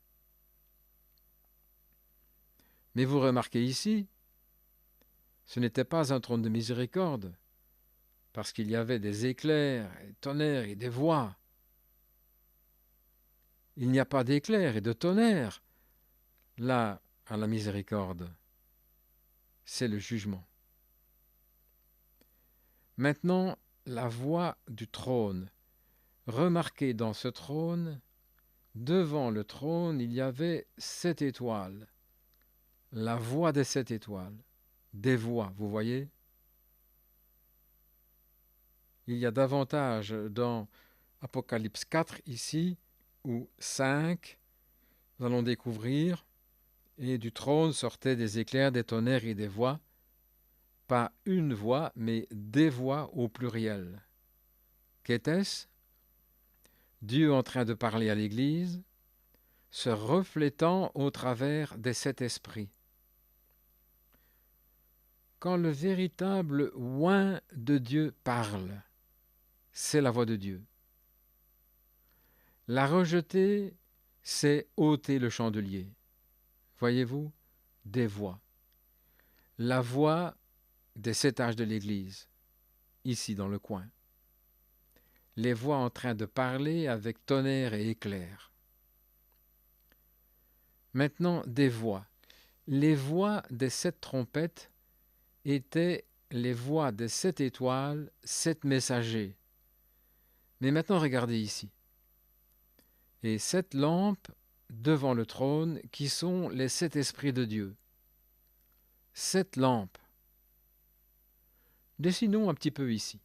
Mais vous remarquez ici, ce n'était pas un trône de miséricorde, parce qu'il y avait des éclairs, des tonnerres et des voix. Il n'y a pas d'éclairs et de tonnerres là à la miséricorde. C'est le jugement. Maintenant, la voix du trône. Remarquez dans ce trône, devant le trône, il y avait 7 étoiles. La voix des 7 étoiles. Des voix, vous voyez? Il y a davantage dans Apocalypse 4 ici, ou 5, nous allons découvrir, et du trône sortaient des éclairs, des tonnerres et des voix, pas une voix, mais des voix au pluriel. Qu'était-ce? Dieu en train de parler à l'Église, se reflétant au travers des 7 esprits. Quand le véritable oint de Dieu parle, c'est la voix de Dieu. La rejeter, c'est ôter le chandelier. Voyez-vous, des voix. La voix des 7 âges de l'Église, ici dans le coin. Les voix en train de parler avec tonnerre et éclair. Maintenant, des voix. Les voix des 7 trompettes étaient les voix des 7 étoiles, 7 messagers. Mais maintenant, regardez ici. Et 7 lampes devant le trône qui sont les 7 esprits de Dieu. 7 lampes. Dessinons un petit peu ici.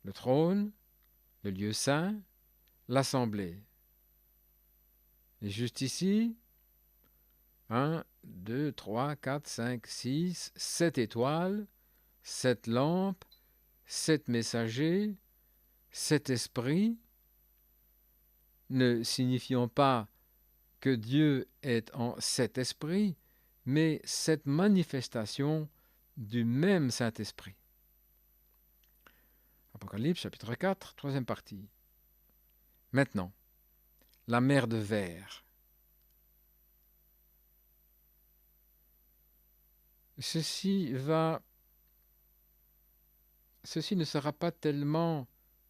Le trône, le lieu saint, l'assemblée. Et juste ici, 1, 2, 3, 4, 5, 6, 7 étoiles, 7 lampes, 7 messagers, 7 esprits, ne signifiant pas que Dieu est en 7 esprits, mais cette manifestation du même Saint-Esprit. Apocalypse chapitre 4, troisième partie. Maintenant, la mer de verre. Ceci ne sera pas tellement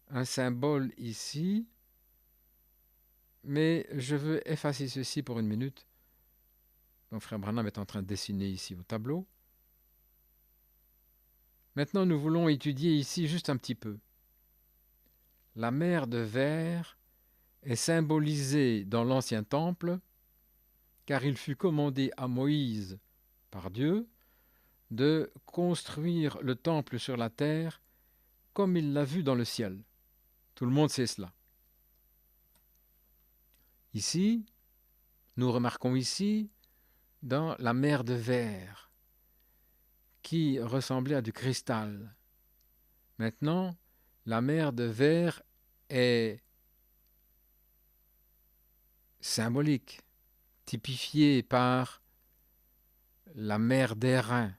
un symbole ici, mais je veux effacer ceci pour une minute. Donc frère Branham est en train de dessiner ici au tableau. Maintenant, nous voulons étudier ici juste un petit peu. La mer de verre est symbolisée dans l'Ancien Temple, car il fut commandé à Moïse par Dieu de construire le temple sur la terre comme il l'a vu dans le ciel. Tout le monde sait cela. Ici, nous remarquons ici, dans la mer de verre, qui ressemblait à du cristal. Maintenant, la mer de verre est symbolique, typifiée par la mer d'airain.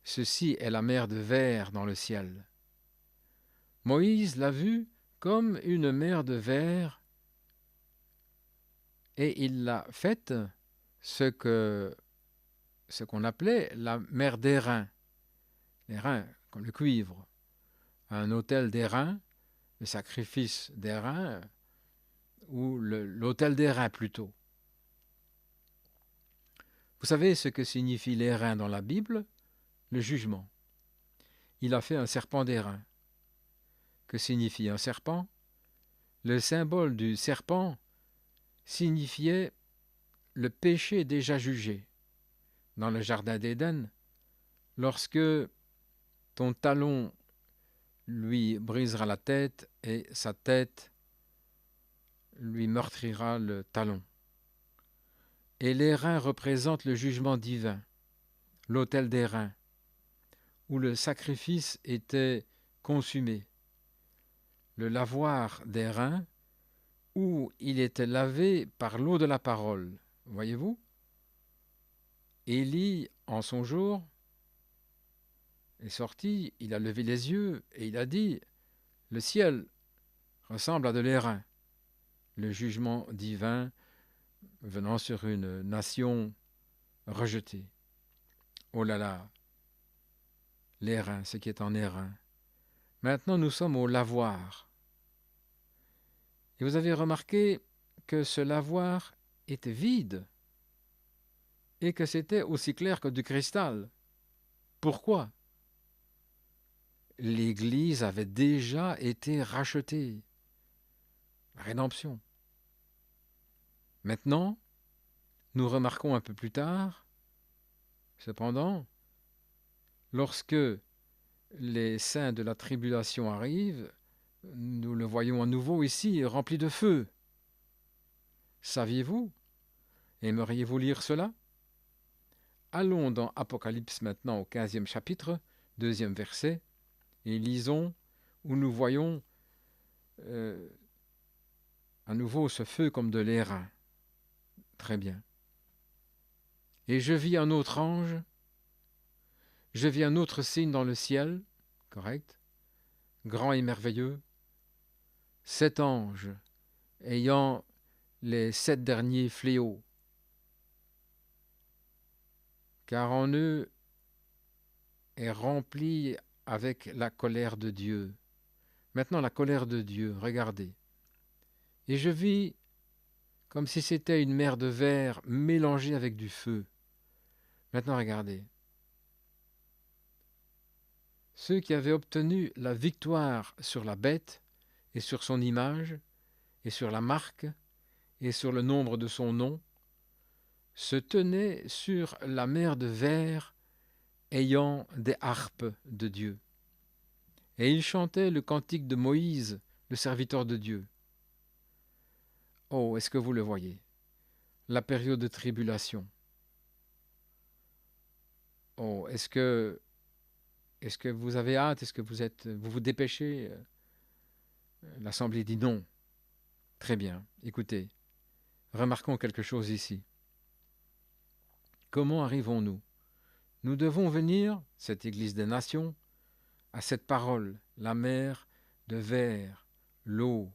Ceci est la mer de verre dans le ciel. Moïse l'a vue comme une mer de verre et il l'a faite ce qu'on appelait la mer d'airain. L'airain, comme le cuivre. Un autel d'airain, le sacrifice d'airain, ou l'autel d'airain plutôt. Vous savez ce que signifie l'airain dans la Bible? Le jugement. Il a fait un serpent d'airain. Que signifie un serpent? Le symbole du serpent signifiait le péché déjà jugé. Dans le jardin d'Éden, lorsque ton talon lui brisera la tête et sa tête lui meurtrira le talon. Et l'airain représente le jugement divin, l'autel d'airain, où le sacrifice était consumé, le lavoir d'airain, où il était lavé par l'eau de la parole. Voyez-vous? Élie, en son jour, est sorti, il a levé les yeux et il a dit « Le ciel ressemble à de l'airain ». Le jugement divin venant sur une nation rejetée. Oh là là, l'airain, ce qui est en airain. Maintenant, nous sommes au lavoir. Et vous avez remarqué que ce lavoir était vide et que c'était aussi clair que du cristal. Pourquoi? L'Église avait déjà été rachetée. Rédemption. Maintenant, nous remarquons un peu plus tard, cependant, lorsque les saints de la tribulation arrivent, nous le voyons à nouveau ici, rempli de feu. Saviez-vous? Aimeriez-vous lire cela? Allons dans Apocalypse maintenant au 15e chapitre, 2e verset, et lisons où nous voyons à nouveau ce feu comme de l'airain. Très bien. Et je vis un autre ange, je vis un autre signe dans le ciel, correct, grand et merveilleux, 7 anges ayant les 7 derniers fléaux, car en eux est rempli avec la colère de Dieu. Maintenant la colère de Dieu, regardez. Et je vis comme si c'était une mer de verre mélangée avec du feu. Maintenant regardez. Ceux qui avaient obtenu la victoire sur la bête et sur son image et sur la marque et sur le nombre de son nom se tenaient sur la mer de verre ayant des harpes de Dieu. Et ils chantaient le cantique de Moïse, le serviteur de Dieu. Oh, est-ce que vous le voyez? La période de tribulation. Oh, est-ce que vous avez hâte? Est-ce que vous vous dépêchez? L'Assemblée dit non. Très bien, écoutez, remarquons quelque chose ici. Comment arrivons-nous? Nous devons venir, cette Église des nations, à cette parole, la mer de verre, l'eau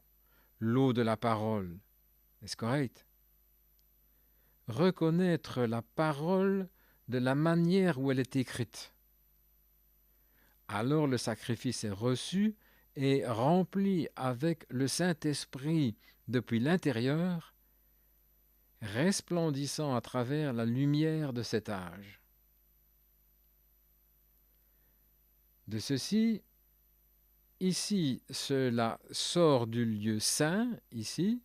de la parole. Est-ce correct? Reconnaître la parole de la manière où elle est écrite. Alors le sacrifice est reçu et rempli avec le Saint-Esprit depuis l'intérieur, resplendissant à travers la lumière de cet âge. De ceci, ici, cela sort du lieu saint, ici,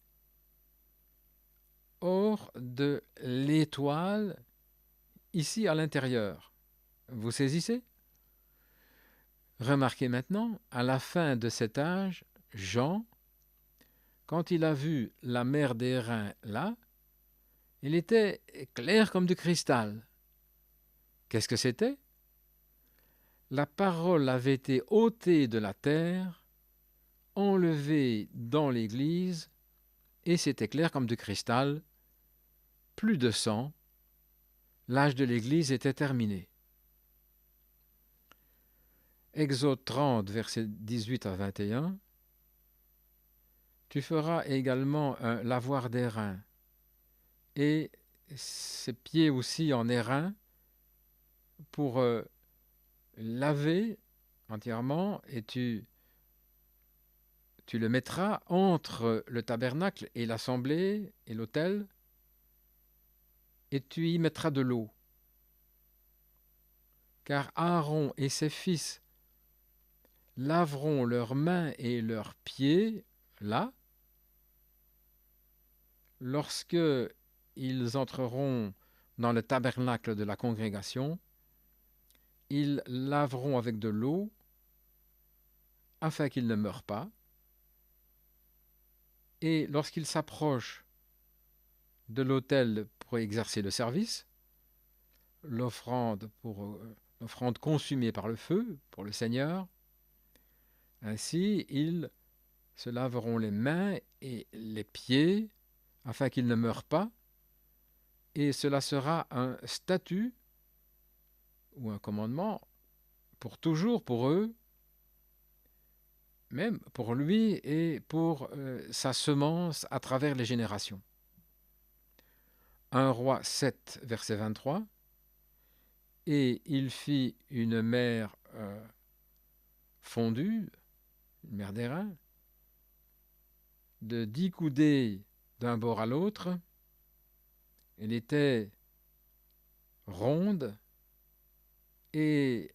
hors de l'étoile, ici à l'intérieur. Vous saisissez? Remarquez maintenant, à la fin de cet âge, Jean, quand il a vu la mer d'airain là, il était clair comme du cristal. Qu'est-ce que c'était? la parole avait été ôtée de la terre, enlevée dans l'Église, et c'était clair comme du cristal, plus de sang, l'âge de l'Église était terminé. Exode 30, versets 18 à 21. Tu feras également un lavoir d'airain, et ses pieds aussi en airain, pour laver entièrement, et tu le mettras entre le tabernacle et l'assemblée et l'autel, et tu y mettras de l'eau. Car Aaron et ses fils laveront leurs mains et leurs pieds là, lorsque ils entreront dans le tabernacle de la congrégation, ils laveront avec de l'eau afin qu'ils ne meurent pas, et lorsqu'ils s'approchent de l'autel pour exercer le service, l'offrande consumée par le feu pour le Seigneur, ainsi ils se laveront les mains et les pieds afin qu'ils ne meurent pas, et cela sera un statut ou un commandement pour toujours pour eux, même pour lui et pour sa semence à travers les générations. 1 Roi 7, verset 23. Et il fit une mer fondue, une mer d'airain, de 10 coudées d'un bord à l'autre. Elle était ronde et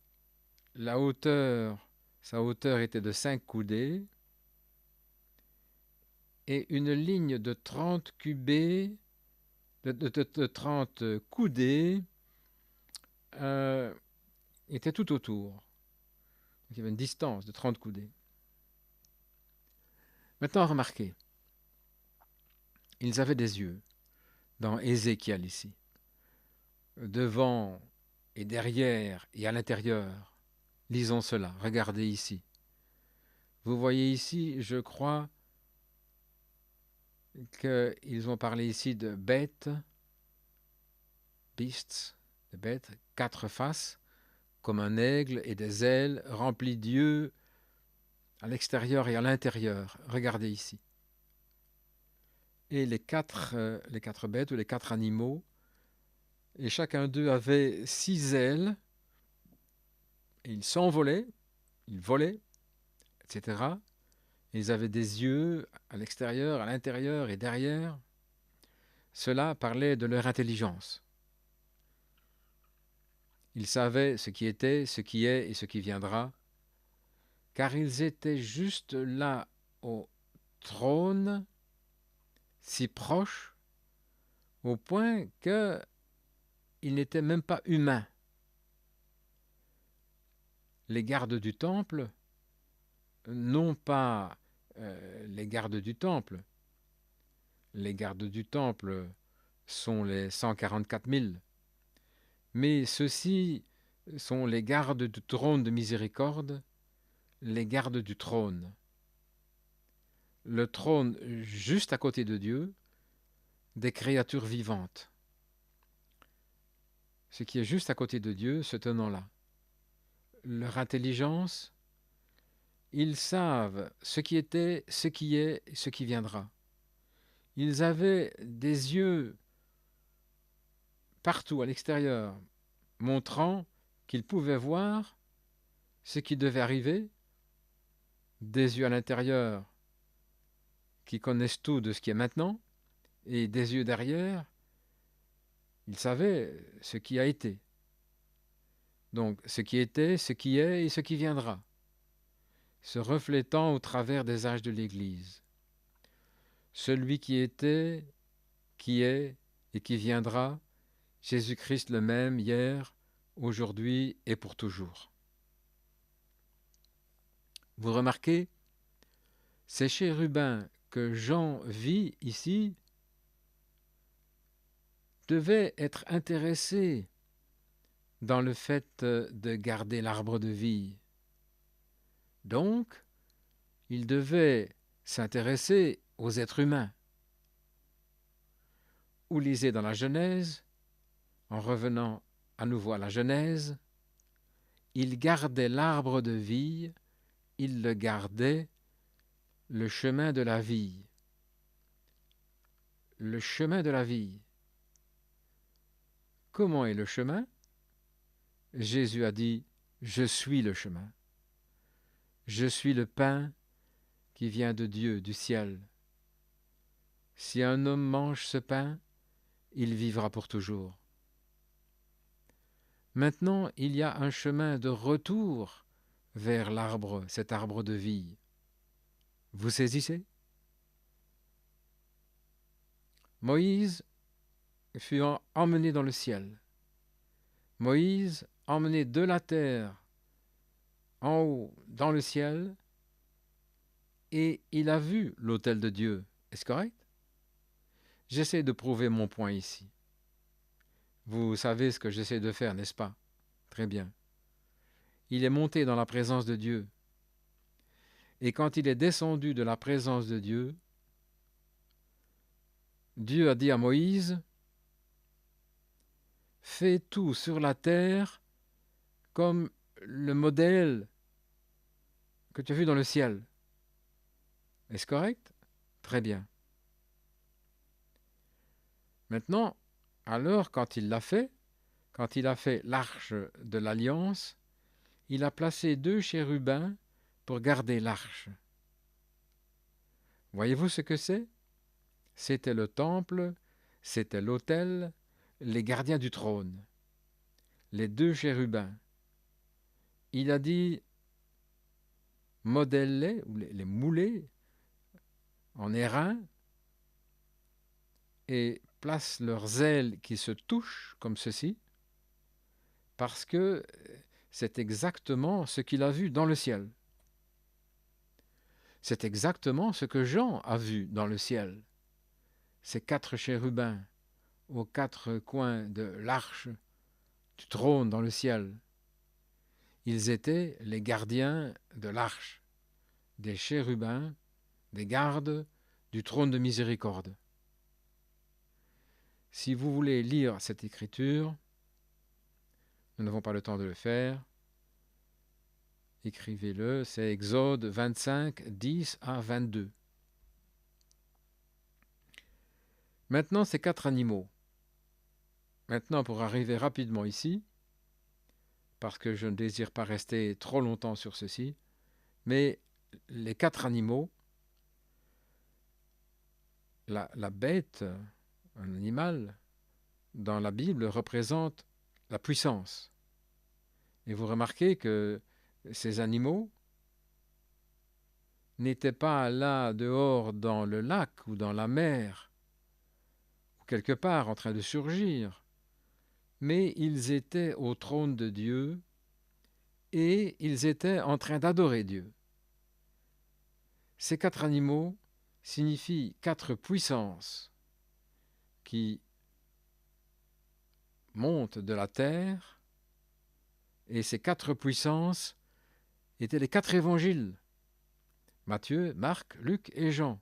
sa hauteur était de 5 coudées, et une ligne de 30 cubées, de 30 coudées était tout autour. Donc, il y avait une distance de 30 coudées. Maintenant, remarquez, ils avaient des yeux dans Ézéchiel ici, devant et derrière et à l'intérieur. Lisons cela, regardez ici. Vous voyez ici, je crois, qu'ils ont parlé ici de bêtes, beasts, de bêtes, 4 faces, comme un aigle et des ailes, remplies d'yeux à l'extérieur et à l'intérieur. Regardez ici. Et les quatre bêtes ou les 4 animaux, et chacun d'eux avait 6 ailes, et ils s'envolaient, ils volaient, etc. Et ils avaient des yeux à l'extérieur, à l'intérieur et derrière. Cela parlait de leur intelligence. Ils savaient ce qui était, ce qui est et ce qui viendra, car ils étaient juste là au trône, si proches, au point qu'ils n'étaient même pas humains. Les gardes du temple, non pas les gardes du temple. Les gardes du temple sont les 144 000, mais ceux-ci sont les gardes du trône de miséricorde, les gardes du trône. Le trône juste à côté de Dieu, des créatures vivantes. Ce qui est juste à côté de Dieu, se tenant là. Leur intelligence, ils savent ce qui était, ce qui est, ce qui viendra. Ils avaient des yeux partout à l'extérieur, montrant qu'ils pouvaient voir ce qui devait arriver, des yeux à l'intérieur qui connaissent tout de ce qui est maintenant, et des yeux derrière, ils savaient ce qui a été. Donc, ce qui était, ce qui est et ce qui viendra, se reflétant au travers des âges de l'Église. Celui qui était, qui est et qui viendra, Jésus-Christ le même hier, aujourd'hui et pour toujours. Vous remarquez, ces chérubins que Jean vit ici devaient être intéressés dans le fait de garder l'arbre de vie. Donc, il devait s'intéresser aux êtres humains. Ou lisez dans la Genèse, en revenant à nouveau à la Genèse, il gardait l'arbre de vie, il le gardait, le chemin de la vie. Le chemin de la vie. Comment est le chemin? Jésus a dit, je suis le chemin. Je suis le pain qui vient de Dieu, du ciel. Si un homme mange ce pain, il vivra pour toujours. Maintenant, il y a un chemin de retour vers l'arbre, cet arbre de vie. Vous saisissez? Moïse fut emmené dans le ciel. Moïse, emmené de la terre en haut dans le ciel, et il a vu l'autel de Dieu. Est-ce correct? J'essaie de prouver mon point ici. Vous savez ce que j'essaie de faire, n'est-ce pas? Très bien. Il est monté dans la présence de Dieu. Et quand il est descendu de la présence de Dieu, Dieu a dit à Moïse, « Fais tout sur la terre comme le modèle que tu as vu dans le ciel. » Est-ce correct? Très bien. Maintenant, alors, quand il l'a fait, quand il a fait l'arche de l'alliance, il a placé 2 chérubins pour garder l'arche. Voyez-vous ce que c'est? C'était le temple, c'était l'autel, les gardiens du trône, les 2 chérubins. Il a dit, modèle-les, ou les mouler en airain, et place leurs ailes qui se touchent comme ceci, parce que c'est exactement ce qu'il a vu dans le ciel. C'est exactement ce que Jean a vu dans le ciel. Ces 4 chérubins aux 4 coins de l'arche du trône dans le ciel. Ils étaient les gardiens de l'arche, des chérubins, des gardes du trône de miséricorde. Si vous voulez lire cette écriture, nous n'avons pas le temps de le faire, écrivez-le, c'est Exode 25, 10 à 22. Maintenant, ces 4 animaux. Maintenant, pour arriver rapidement ici, parce que je ne désire pas rester trop longtemps sur ceci, mais les 4 animaux, la bête, un animal, dans la Bible, représente la puissance. Et vous remarquez que ces animaux n'étaient pas là dehors dans le lac ou dans la mer, ou quelque part en train de surgir, mais ils étaient au trône de Dieu et ils étaient en train d'adorer Dieu. Ces 4 animaux signifient 4 puissances qui montent de la terre, et ces 4 puissances étaient les 4 évangiles, Matthieu, Marc, Luc et Jean.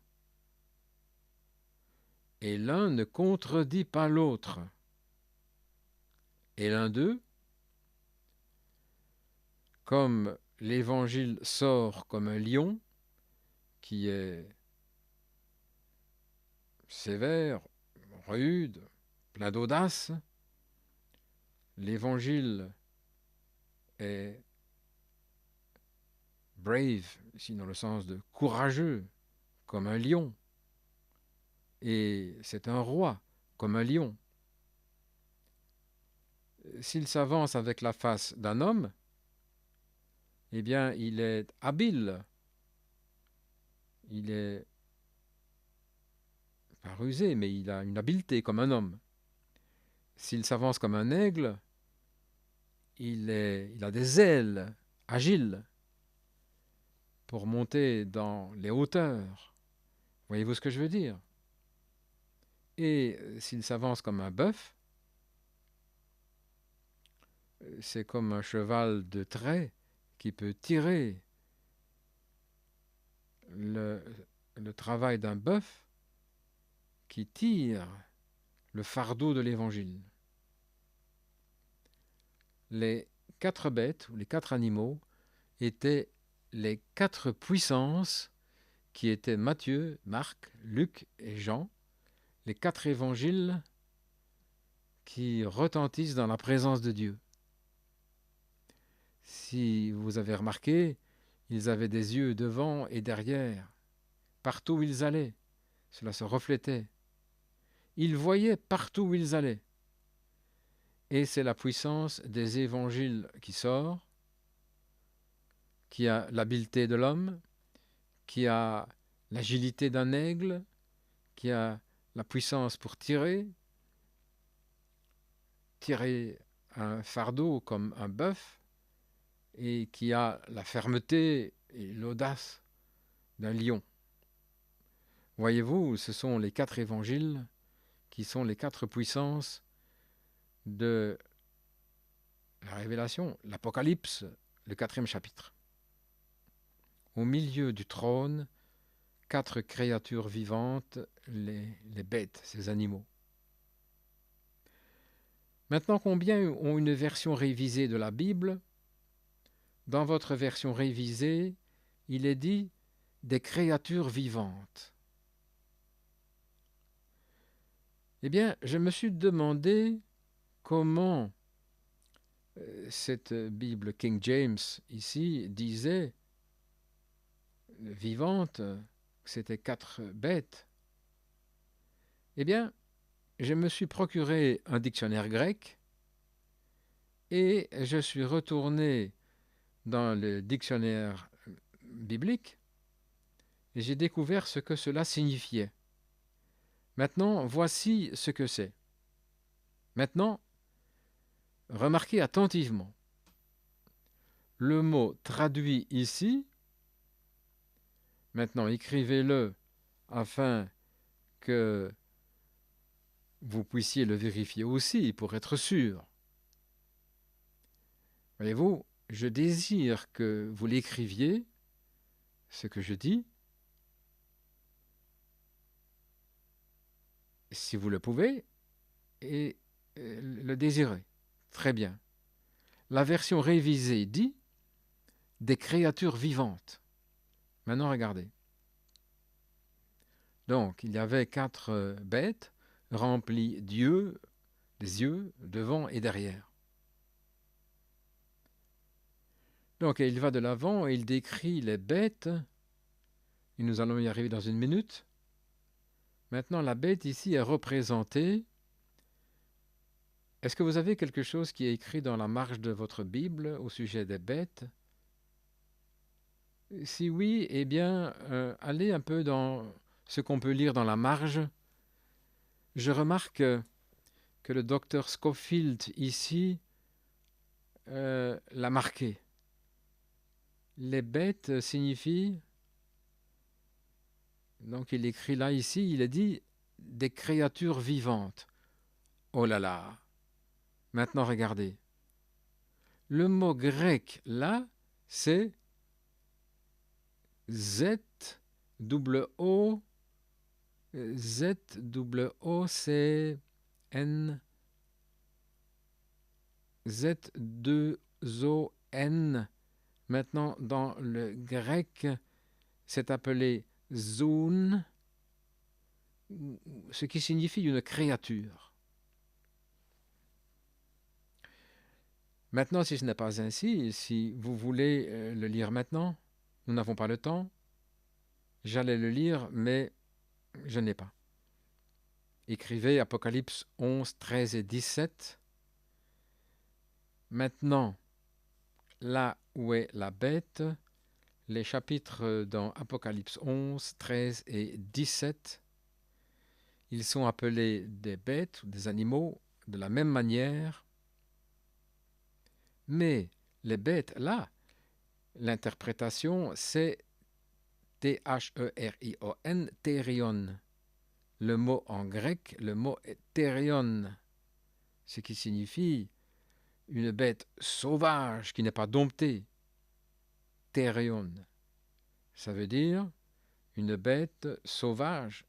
Et l'un ne contredit pas l'autre. Et l'un d'eux, comme l'évangile sort comme un lion, qui est sévère, rude, plein d'audace, l'évangile est brave, ici dans le sens de courageux, comme un lion. Et c'est un roi, comme un lion. S'il s'avance avec la face d'un homme, eh bien, il est habile. Il est pas rusé, mais il a une habileté comme un homme. S'il s'avance comme un aigle, il a des ailes agiles pour monter dans les hauteurs. Voyez-vous ce que je veux dire? Et s'il s'avance comme un bœuf, c'est comme un cheval de trait qui peut tirer le, le travail d'un bœuf qui tire le fardeau de l'Évangile. Les 4 bêtes ou les 4 animaux étaient les 4 puissances qui étaient Matthieu, Marc, Luc et Jean, les 4 évangiles qui retentissent dans la présence de Dieu. Si vous avez remarqué, ils avaient des yeux devant et derrière. Partout où ils allaient, cela se reflétait. Ils voyaient partout où ils allaient. Et c'est la puissance des évangiles qui sort, qui a l'habileté de l'homme, qui a l'agilité d'un aigle, qui a la puissance pour tirer un fardeau comme un bœuf, et qui a la fermeté et l'audace d'un lion. Voyez-vous, ce sont les 4 évangiles qui sont les 4 puissances de la Révélation, l'Apocalypse, le 4e chapitre. Au milieu du trône, 4 créatures vivantes, les bêtes, ces animaux. Maintenant, combien ont une version révisée de la Bible? Dans votre version révisée, il est dit des créatures vivantes. Eh bien, je me suis demandé comment cette Bible King James ici disait vivante, c'était 4 bêtes. Eh bien, je me suis procuré un dictionnaire grec et je suis retourné dans le dictionnaire biblique et j'ai découvert ce que cela signifiait. Maintenant, voici ce que c'est. Maintenant, remarquez attentivement. Le mot traduit ici, maintenant écrivez-le afin que vous puissiez le vérifier aussi pour être sûr. Voyez-vous, je désire que vous l'écriviez, ce que je dis, si vous le pouvez, et le désirez. Très bien. La version révisée dit des créatures vivantes. Maintenant, regardez. Donc, il y avait 4 bêtes remplies d'yeux, des yeux devant et derrière. Donc, il va de l'avant et il décrit les bêtes, et nous allons y arriver dans une minute. Maintenant, la bête ici est représentée. Est-ce que vous avez quelque chose qui est écrit dans la marge de votre Bible au sujet des bêtes? Si oui, eh bien, allez un peu dans ce qu'on peut lire dans la marge. Je remarque que le docteur Scofield ici l'a marqué. Les bêtes signifient, donc il écrit là ici, il a dit des créatures vivantes. Oh là là! Maintenant regardez. Le mot grec là, c'est Z-O-O-C-N Z2ON. Maintenant, dans le grec, c'est appelé zoon, ce qui signifie une créature. Maintenant, si ce n'est pas ainsi, si vous voulez le lire maintenant, nous n'avons pas le temps. J'allais le lire, mais je n'ai pas. Écrivez Apocalypse 11, 13 et 17. Maintenant, là où est la bête, les chapitres dans Apocalypse 11, 13 et 17, ils sont appelés des bêtes ou des animaux de la même manière, mais les bêtes, là, l'interprétation, c'est T-H-E-R-I-O-N, therion. Le mot en grec, le mot est therion, ce qui signifie une bête sauvage qui n'est pas domptée. Therion, ça veut dire une bête sauvage,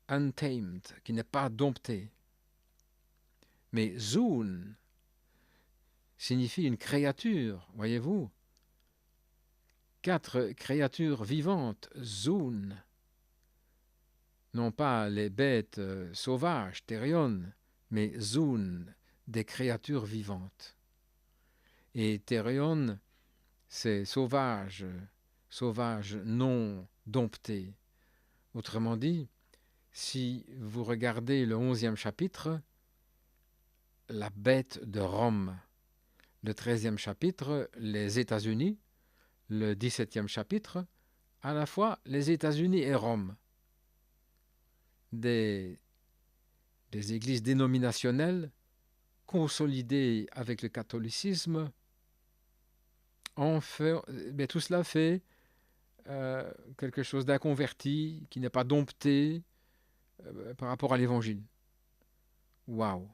untamed, qui n'est pas domptée. Mais zoon signifie une créature, voyez-vous. 4 créatures vivantes, zoon. Non pas les bêtes sauvages, therion, mais zoon, des créatures vivantes. Et therion, c'est sauvage, sauvage non dompté. Autrement dit, si vous regardez le 11e chapitre, la bête de Rome, le 13e chapitre, les États-Unis, le 17e chapitre, à la fois les États-Unis et Rome. Des églises dénominationnelles consolidées avec le catholicisme, mais tout cela fait quelque chose d'inconverti, qui n'est pas dompté par rapport à l'évangile. Wow!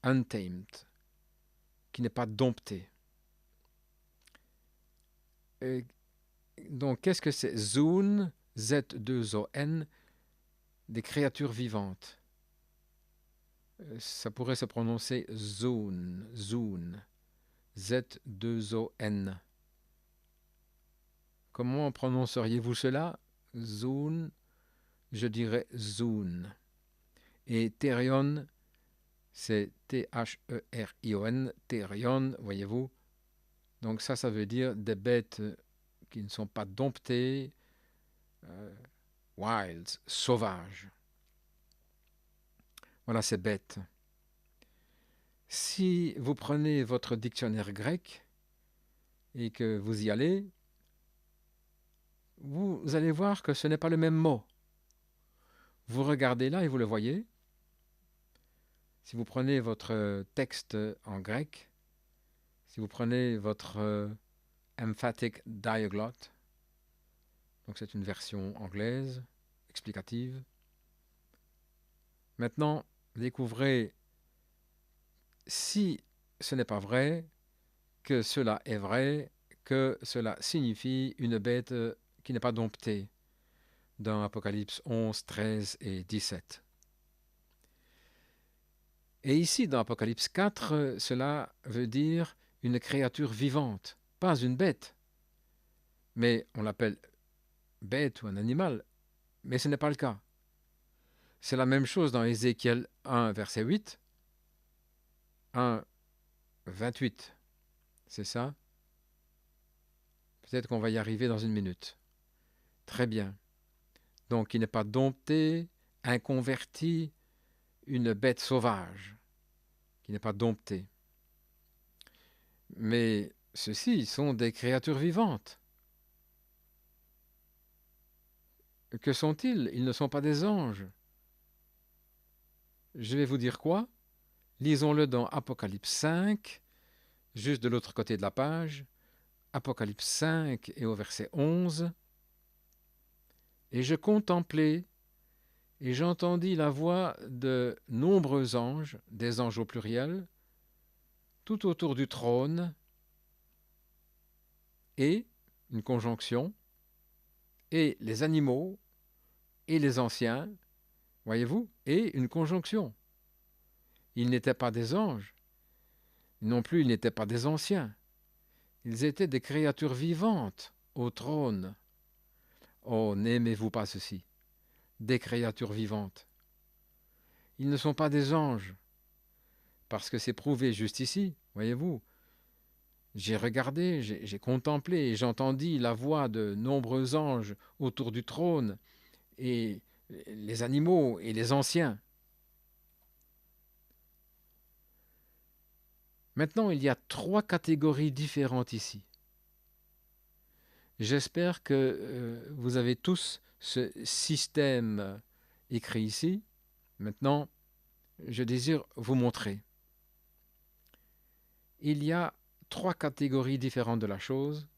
Untamed, qui n'est pas dompté. Et donc, qu'est-ce que c'est? Zoon, Z2ON, des créatures vivantes. Ça pourrait se prononcer zoon, zoon, Z2ON. Comment prononceriez-vous cela? Zoon, je dirais zoon. Et therion, c'est T-H-E-R-I-O-N, therion, voyez-vous. Donc ça veut dire des bêtes qui ne sont pas domptées, wild, sauvages. Voilà ces bêtes. Si vous prenez votre dictionnaire grec et que vous y allez, vous allez voir que ce n'est pas le même mot. Vous regardez là et vous le voyez. Si vous prenez votre texte en grec, si vous prenez votre emphatic diaglot, donc c'est une version anglaise, explicative. Maintenant, découvrez, si ce n'est pas vrai, que cela est vrai, que cela signifie une bête qui n'est pas domptée, dans Apocalypse 11, 13 et 17. Et ici, dans Apocalypse 4, cela veut dire une créature vivante, pas une bête. Mais on l'appelle bête ou un animal, mais ce n'est pas le cas. C'est la même chose dans Ézéchiel 1, verset 8, 1, 28. C'est ça? Peut-être qu'on va y arriver dans une minute. Très bien. Donc, il n'est pas dompté, inconverti, une bête sauvage, qui n'est pas domptée. Mais ceux-ci sont des créatures vivantes. Que sont-ils? Ils ne sont pas des anges. Je vais vous dire quoi? Lisons-le dans Apocalypse 5, juste de l'autre côté de la page. Apocalypse 5 et au verset 11. Et je contemplai, et j'entendis la voix de nombreux anges, des anges au pluriel, tout autour du trône, et, une conjonction, et les animaux, et les anciens, voyez-vous, et une conjonction. Ils n'étaient pas des anges, non plus ils n'étaient pas des anciens. Ils étaient des créatures vivantes au trône. Oh, n'aimez-vous pas ceci? Des créatures vivantes. Ils ne sont pas des anges, parce que c'est prouvé juste ici, voyez-vous. J'ai regardé, j'ai contemplé, et j'entendis la voix de nombreux anges autour du trône, et les animaux et les anciens. Maintenant, il y a 3 catégories différentes ici. J'espère que vous avez tous ce système écrit ici. Maintenant, je désire vous montrer. Il y a 3 catégories différentes de la chose,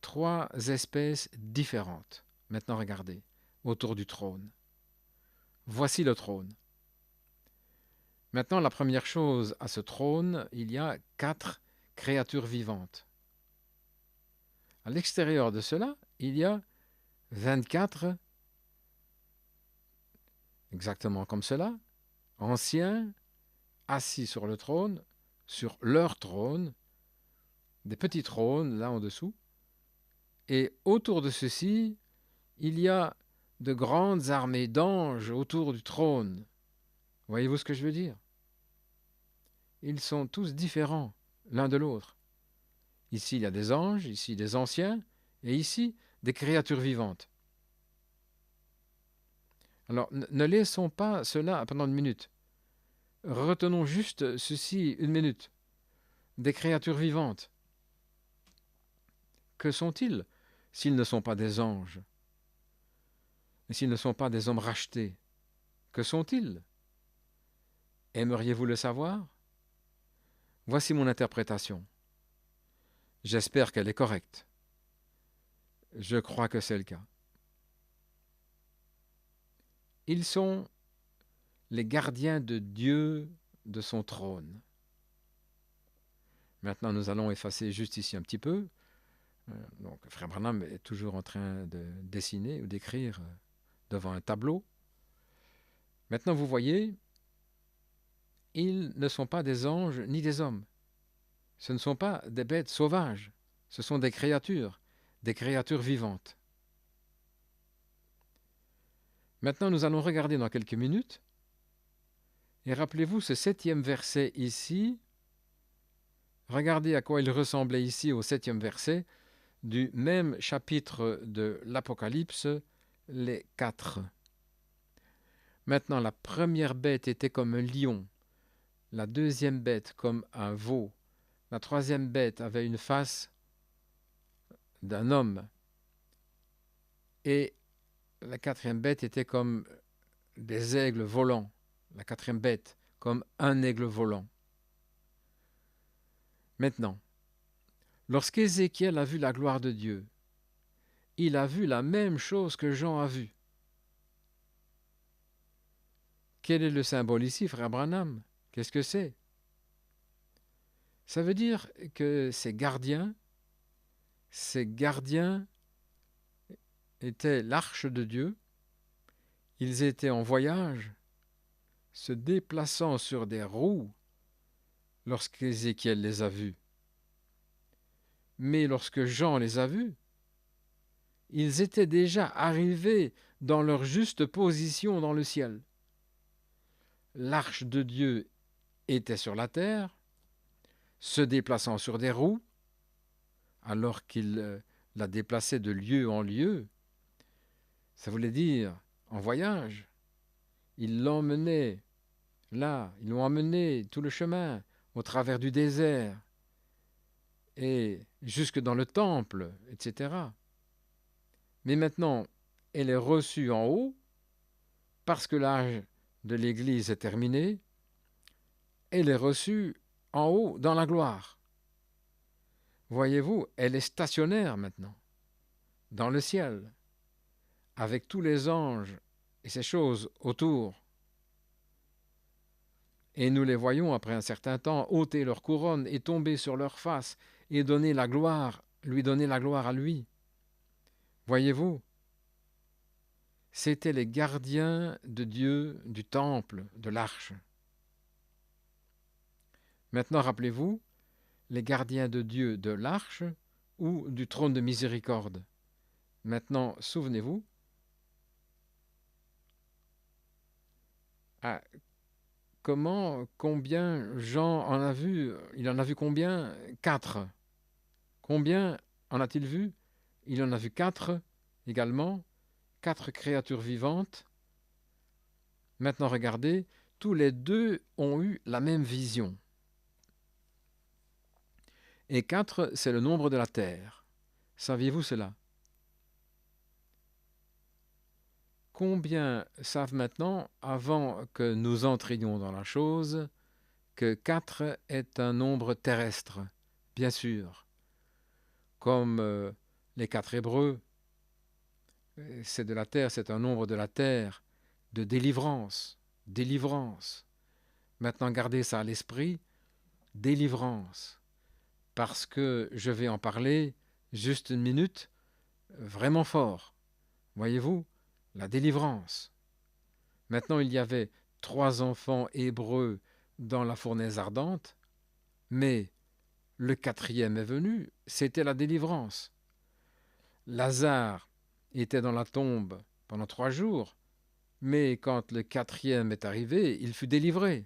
3 espèces différentes. Maintenant, regardez, autour du trône. Voici le trône. Maintenant, la première chose, à ce trône, il y a 4 créatures vivantes. À l'extérieur de cela, il y a 24, exactement comme cela, anciens, assis sur le trône, sur leur trône, des petits trônes là en dessous, et autour de ceux-ci, il y a de grandes armées d'anges autour du trône. Voyez-vous ce que je veux dire? Ils sont tous différents l'un de l'autre. Ici, il y a des anges, ici des anciens, et ici, des créatures vivantes. Alors, ne laissons pas cela pendant une minute. Retenons juste ceci une minute. Des créatures vivantes. Que sont-ils s'ils ne sont pas des anges? Et s'ils ne sont pas des hommes rachetés? Que sont-ils? Aimeriez-vous le savoir? Voici mon interprétation. J'espère qu'elle est correcte. Je crois que c'est le cas. Ils sont les gardiens de Dieu de son trône. Maintenant, nous allons effacer juste ici un petit peu. Donc, Frère Branham est toujours en train de dessiner ou d'écrire devant un tableau. Maintenant, vous voyez, ils ne sont pas des anges ni des hommes. Ce ne sont pas des bêtes sauvages. Ce sont des créatures vivantes. Maintenant, nous allons regarder dans quelques minutes. Et rappelez-vous ce 7e verset ici. Regardez à quoi il ressemblait ici au 7e verset du même chapitre de l'Apocalypse, les 4. Maintenant, la première bête était comme un lion, la deuxième bête comme un veau, la troisième bête avait une face d'un homme, et la quatrième bête était comme des aigles volants, la quatrième bête comme un aigle volant. Maintenant, lorsqu'Ézéchiel a vu la gloire de Dieu, il a vu la même chose que Jean a vu. Quel est le symbole ici, frère Branham? Qu'est-ce que c'est? Ça veut dire que ces gardiens étaient l'arche de Dieu. Ils étaient en voyage, se déplaçant sur des roues lorsqu'Ézéchiel les a vus. Mais lorsque Jean les a vus, ils étaient déjà arrivés dans leur juste position dans le ciel. L'arche de Dieu était sur la terre, se déplaçant sur des roues, alors qu'il la déplaçait de lieu en lieu. Ça voulait dire en voyage. Ils l'emmenaient là, ils l'ont emmené tout le chemin, au travers du désert, et jusque dans le temple, etc. Mais maintenant, elle est reçue en haut, parce que l'âge de l'Église est terminé, elle est reçue en haut dans la gloire. Voyez-vous, elle est stationnaire maintenant, dans le ciel, avec tous les anges et ces choses autour. Et nous les voyons, après un certain temps, ôter leur couronne et tomber sur leur face et donner la gloire, lui donner la gloire à lui. Voyez-vous, c'étaient les gardiens de Dieu du temple, de l'arche. Maintenant, rappelez-vous, les gardiens de Dieu de l'arche ou du trône de miséricorde. Maintenant, souvenez-vous, combien Jean en a vu? Il en a vu combien? 4. Combien en a-t-il vu? Il en a vu 4 également, 4 créatures vivantes. Maintenant, regardez, tous les deux ont eu la même vision. Et 4, c'est le nombre de la terre. Saviez-vous cela? Combien savent maintenant, avant que nous entrions dans la chose, que 4 est un nombre terrestre? Bien sûr. Comme les 4 Hébreux, c'est de la terre, c'est un nombre de la terre, de délivrance, délivrance. Maintenant, gardez ça à l'esprit, délivrance, parce que je vais en parler juste une minute, vraiment fort. Voyez-vous, la délivrance. Maintenant, il y avait 3 enfants hébreux dans la fournaise ardente, mais le 4e est venu, c'était la délivrance. Lazare était dans la tombe pendant 3 jours, mais quand le 4e est arrivé, il fut délivré.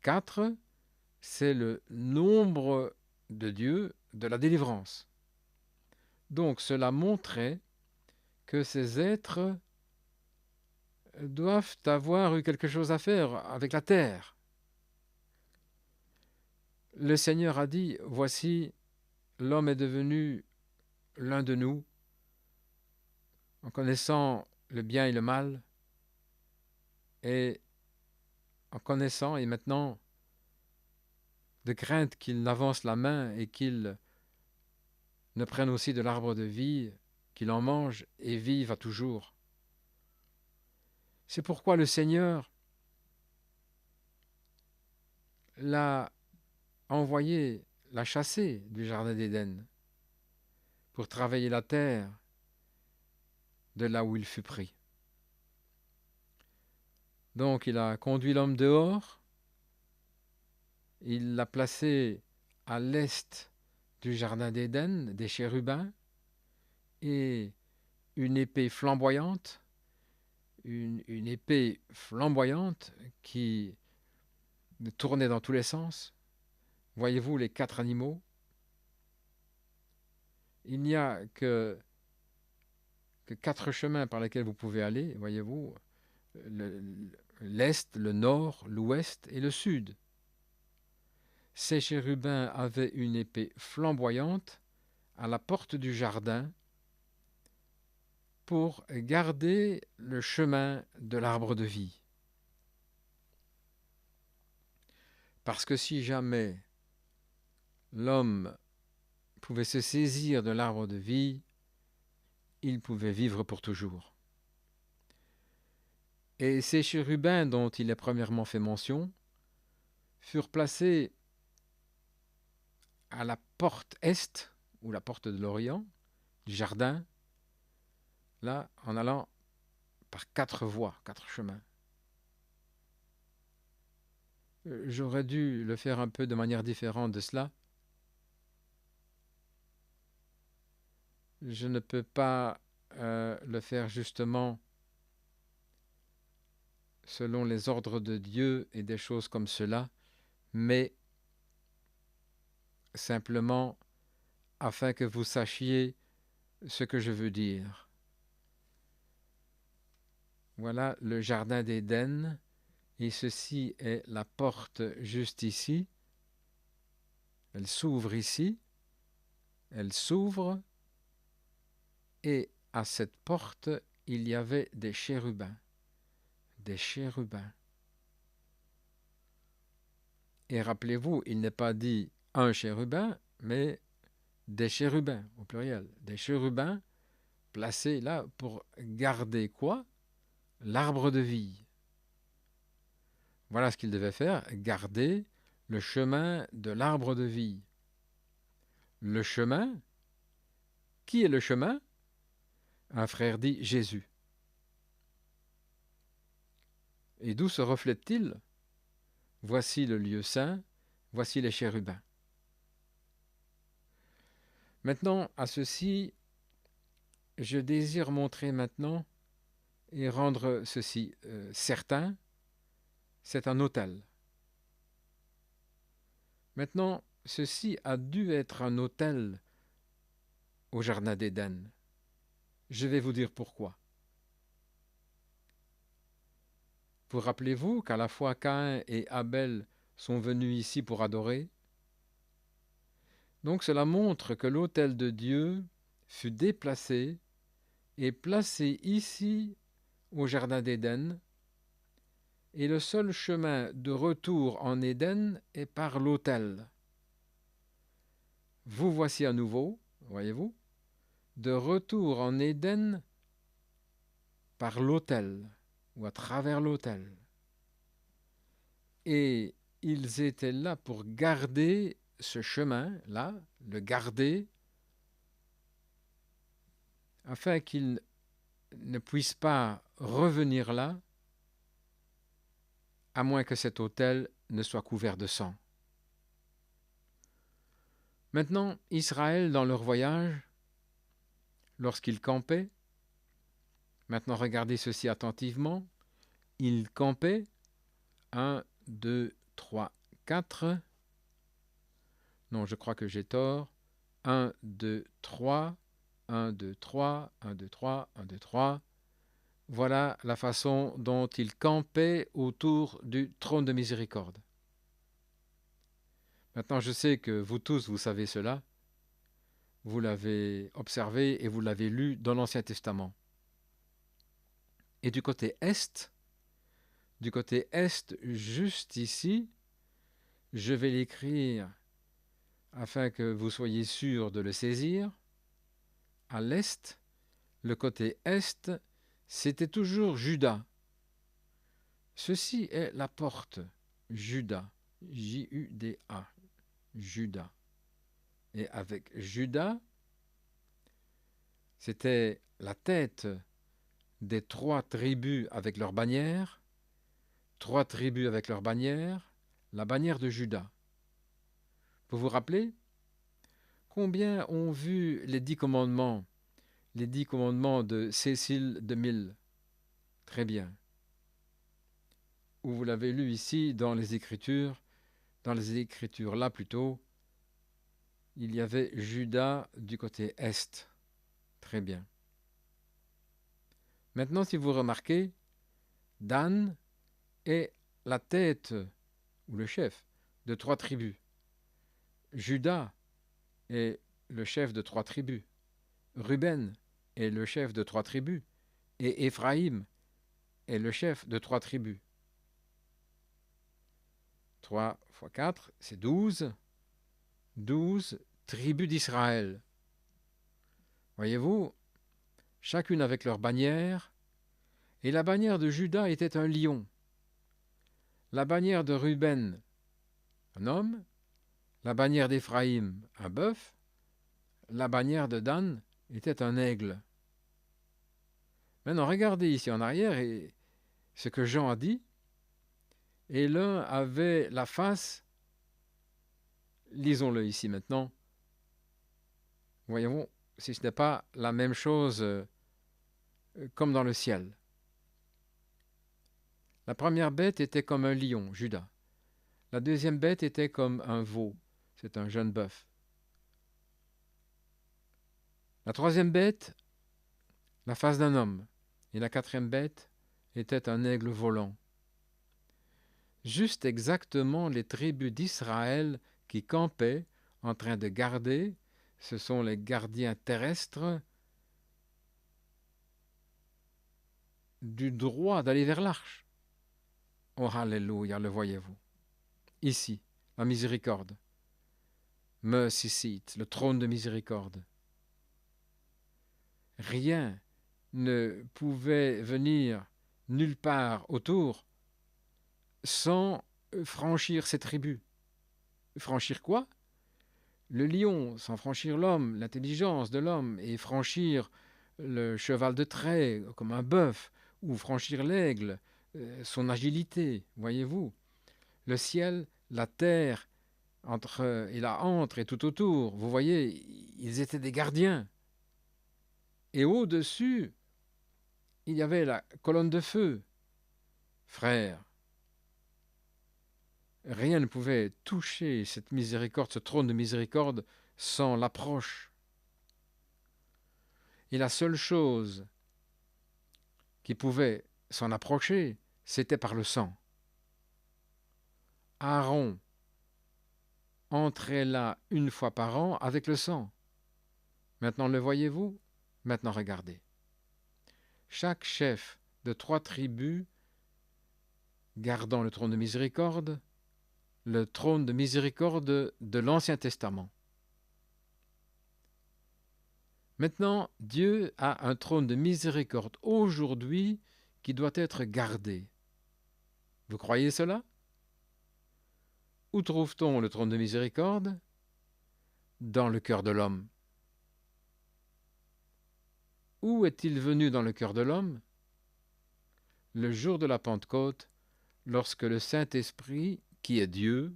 4, c'est le nombre de Dieu de la délivrance. Donc cela montrait que ces êtres doivent avoir eu quelque chose à faire avec la terre. Le Seigneur a dit, voici, l'homme est devenu l'un de nous, en connaissant le bien et le mal, et en connaissant, et maintenant, de crainte qu'il n'avance la main et qu'il ne prenne aussi de l'arbre de vie, qu'il en mange et vive à toujours. C'est pourquoi le Seigneur l'a envoyé, l'a chassé du jardin d'Éden pour travailler la terre de là où il fut pris. Donc il a conduit l'homme dehors, il l'a placé à l'est du jardin d'Éden, des chérubins, et une épée flamboyante, une épée flamboyante qui tournait dans tous les sens. Voyez-vous les 4 animaux? Il n'y a que 4 chemins par lesquels vous pouvez aller, voyez-vous, l'est, le nord, l'ouest et le sud. Ces chérubins avaient une épée flamboyante à la porte du jardin pour garder le chemin de l'arbre de vie. Parce que si jamais l'homme pouvait se saisir de l'arbre de vie, il pouvait vivre pour toujours. Et ces chérubins dont il est premièrement fait mention furent placés à la porte est, ou la porte de l'Orient, du jardin, là, en allant par 4 voies, 4 chemins. J'aurais dû le faire un peu de manière différente de cela. Je ne peux pas le faire justement selon les ordres de Dieu et des choses comme cela, mais simplement afin que vous sachiez ce que je veux dire. Voilà le jardin d'Éden, et ceci est la porte juste ici. Elle s'ouvre ici, elle s'ouvre, et à cette porte, il y avait des chérubins. Des chérubins. Et rappelez-vous, il n'est pas dit un chérubin, mais des chérubins, au pluriel. Des chérubins placés là pour garder quoi? L'arbre de vie. Voilà ce qu'ils devaient faire, garder le chemin de l'arbre de vie. Le chemin, qui est le chemin? Un frère dit Jésus. Et d'où se reflète-t-il? Voici le lieu saint, voici les chérubins. Maintenant, à ceci, je désire montrer maintenant et rendre ceci certain, c'est un autel. Maintenant, ceci a dû être un autel au jardin d'Éden. Je vais vous dire pourquoi. Vous rappelez-vous qu'à la fois Caïn et Abel sont venus ici pour adorer? Donc cela montre que l'autel de Dieu fut déplacé et placé ici au jardin d'Éden, et le seul chemin de retour en Éden est par l'autel. Vous voici à nouveau, voyez-vous, de retour en Éden par l'autel ou à travers l'autel. Et ils étaient là pour garder ce chemin-là, le garder, afin qu'ils ne puissent pas revenir là, à moins que cet autel ne soit couvert de sang. Maintenant, Israël, dans leur voyage, lorsqu'ils campaient, maintenant regardez ceci attentivement, ils campaient 1, 2, 3, 4. Non, je crois que j'ai tort. 1, 2, 3, 1, 2, 3, 1, 2, 3, 1, 2, 3. Voilà la façon dont ils campaient autour du trône de miséricorde. Maintenant, je sais que vous tous, vous savez cela. Vous l'avez observé et vous l'avez lu dans l'Ancien Testament. Et du côté est, juste ici, je vais l'écrire afin que vous soyez sûrs de le saisir. À l'est, le côté est, c'était toujours Juda. Ceci est la porte, Juda, J-U-D-A, Juda. Et avec Juda, c'était la tête des 3 tribus avec leur bannière, 3 tribus avec leur bannière, la bannière de Juda. Vous vous rappelez combien ont vu les 10 commandements de Cécile de Mille? Très bien. Ou vous l'avez lu ici dans les Écritures là plutôt, il y avait Juda du côté est. Très bien. Maintenant, si vous remarquez, Dan est la tête ou le chef de 3 tribus. Juda est le chef de 3 tribus. Ruben est le chef de 3 tribus. Et Éphraïm est le chef de 3 tribus. 3 fois 4, c'est 12. 12 tribus d'Israël. Voyez-vous, chacune avec leur bannière, et la bannière de Juda était un lion. La bannière de Ruben, un homme. La bannière d'Éphraïm, un bœuf. La bannière de Dan était un aigle. Maintenant, regardez ici en arrière et ce que Jean a dit. Et l'un avait la face, lisons-le ici maintenant. Voyons si ce n'est pas la même chose comme dans le ciel. La première bête était comme un lion, Judas. La deuxième bête était comme un veau, c'est un jeune bœuf. La troisième bête, la face d'un homme. Et la quatrième bête était un aigle volant. Juste exactement les tribus d'Israël qui campaient en train de garder, ce sont les gardiens terrestres du droit d'aller vers l'arche. Oh, alléluia, le voyez-vous. Ici, la miséricorde. Mercy seat, le trône de miséricorde. Rien ne pouvait venir nulle part autour sans franchir ces tribus. Franchir quoi? Le lion, sans franchir l'homme, l'intelligence de l'homme, et franchir le cheval de trait comme un bœuf, ou franchir l'aigle, son agilité, voyez-vous. Le ciel, la terre, et la entre et tout autour, vous voyez, ils étaient des gardiens. Et au-dessus, il y avait la colonne de feu. Frères, rien ne pouvait toucher cette miséricorde, ce trône de miséricorde, sans l'approche. Et la seule chose qui pouvait s'en approcher, c'était par le sang. Aaron entrait là une fois par an avec le sang. Maintenant le voyez-vous? Maintenant regardez. Chaque chef de 3 tribus gardant le trône de miséricorde de l'Ancien Testament. Maintenant, Dieu a un trône de miséricorde aujourd'hui qui doit être gardé. Vous croyez cela? Où trouve-t-on le trône de miséricorde? Dans le cœur de l'homme. Où est-il venu dans le cœur de l'homme? Le jour de la Pentecôte, lorsque le Saint-Esprit, qui est Dieu,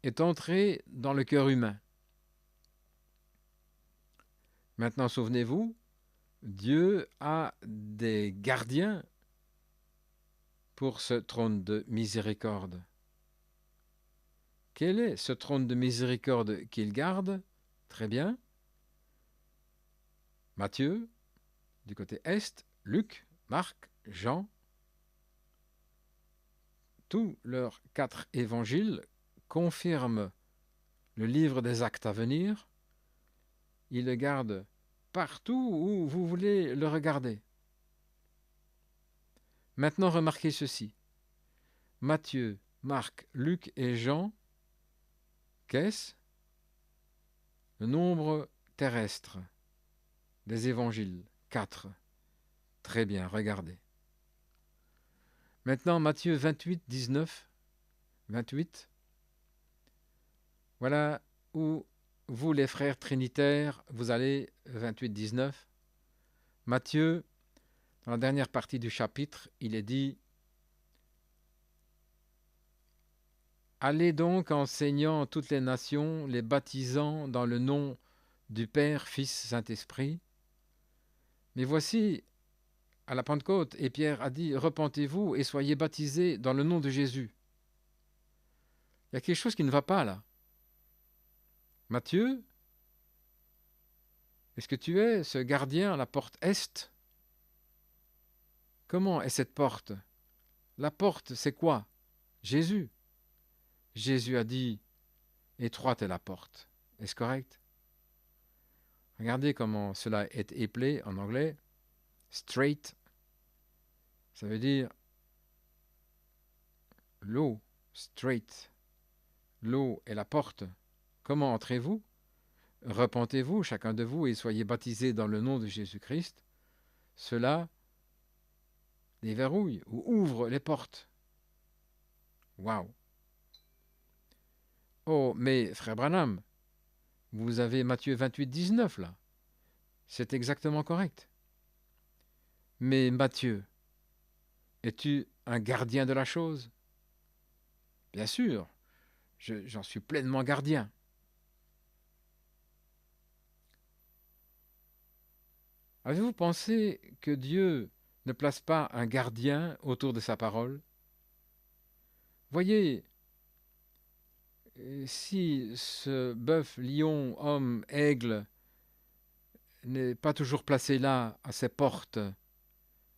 est entré dans le cœur humain. Maintenant, souvenez-vous, Dieu a des gardiens pour ce trône de miséricorde. Quel est ce trône de miséricorde qu'il garde? Très bien. Matthieu, du côté est, Luc, Marc, Jean, tous leurs 4 évangiles confirment le livre des actes à venir. Ils le gardent partout où vous voulez le regarder. Maintenant, remarquez ceci. Matthieu, Marc, Luc et Jean, qu'est-ce? Le nombre terrestre des évangiles, 4. Très bien, regardez. Maintenant, Matthieu 28, 19, 28. Voilà où vous, les frères trinitaires, vous allez, 28, 19. Matthieu, dans la dernière partie du chapitre, il est dit: allez donc enseignant toutes les nations, les baptisant dans le nom du Père, Fils, Saint-Esprit. Mais voici, à la Pentecôte, et Pierre a dit: repentez-vous et soyez baptisés dans le nom de Jésus. Il y a quelque chose qui ne va pas là. Matthieu, est-ce que tu es ce gardien à la porte est? Comment est cette porte? La porte, c'est quoi? Jésus. Jésus a dit: étroite est la porte. Est-ce correct? Regardez comment cela est appelé en anglais. Straight, ça veut dire l'eau, straight. L'eau est la porte. Comment entrez-vous? Repentez-vous, chacun de vous, et soyez baptisés dans le nom de Jésus-Christ. Cela déverrouille ou ouvre les portes. Waouh! Oh, mais frère Branham, vous avez Matthieu 28, 19 là. C'est exactement correct. Mais Matthieu, es-tu un gardien de la chose? Bien sûr, j'en suis pleinement gardien. Avez-vous pensé que Dieu ne place pas un gardien autour de sa parole? Voyez, si ce bœuf, lion, homme, aigle n'est pas toujours placé là, à ses portes,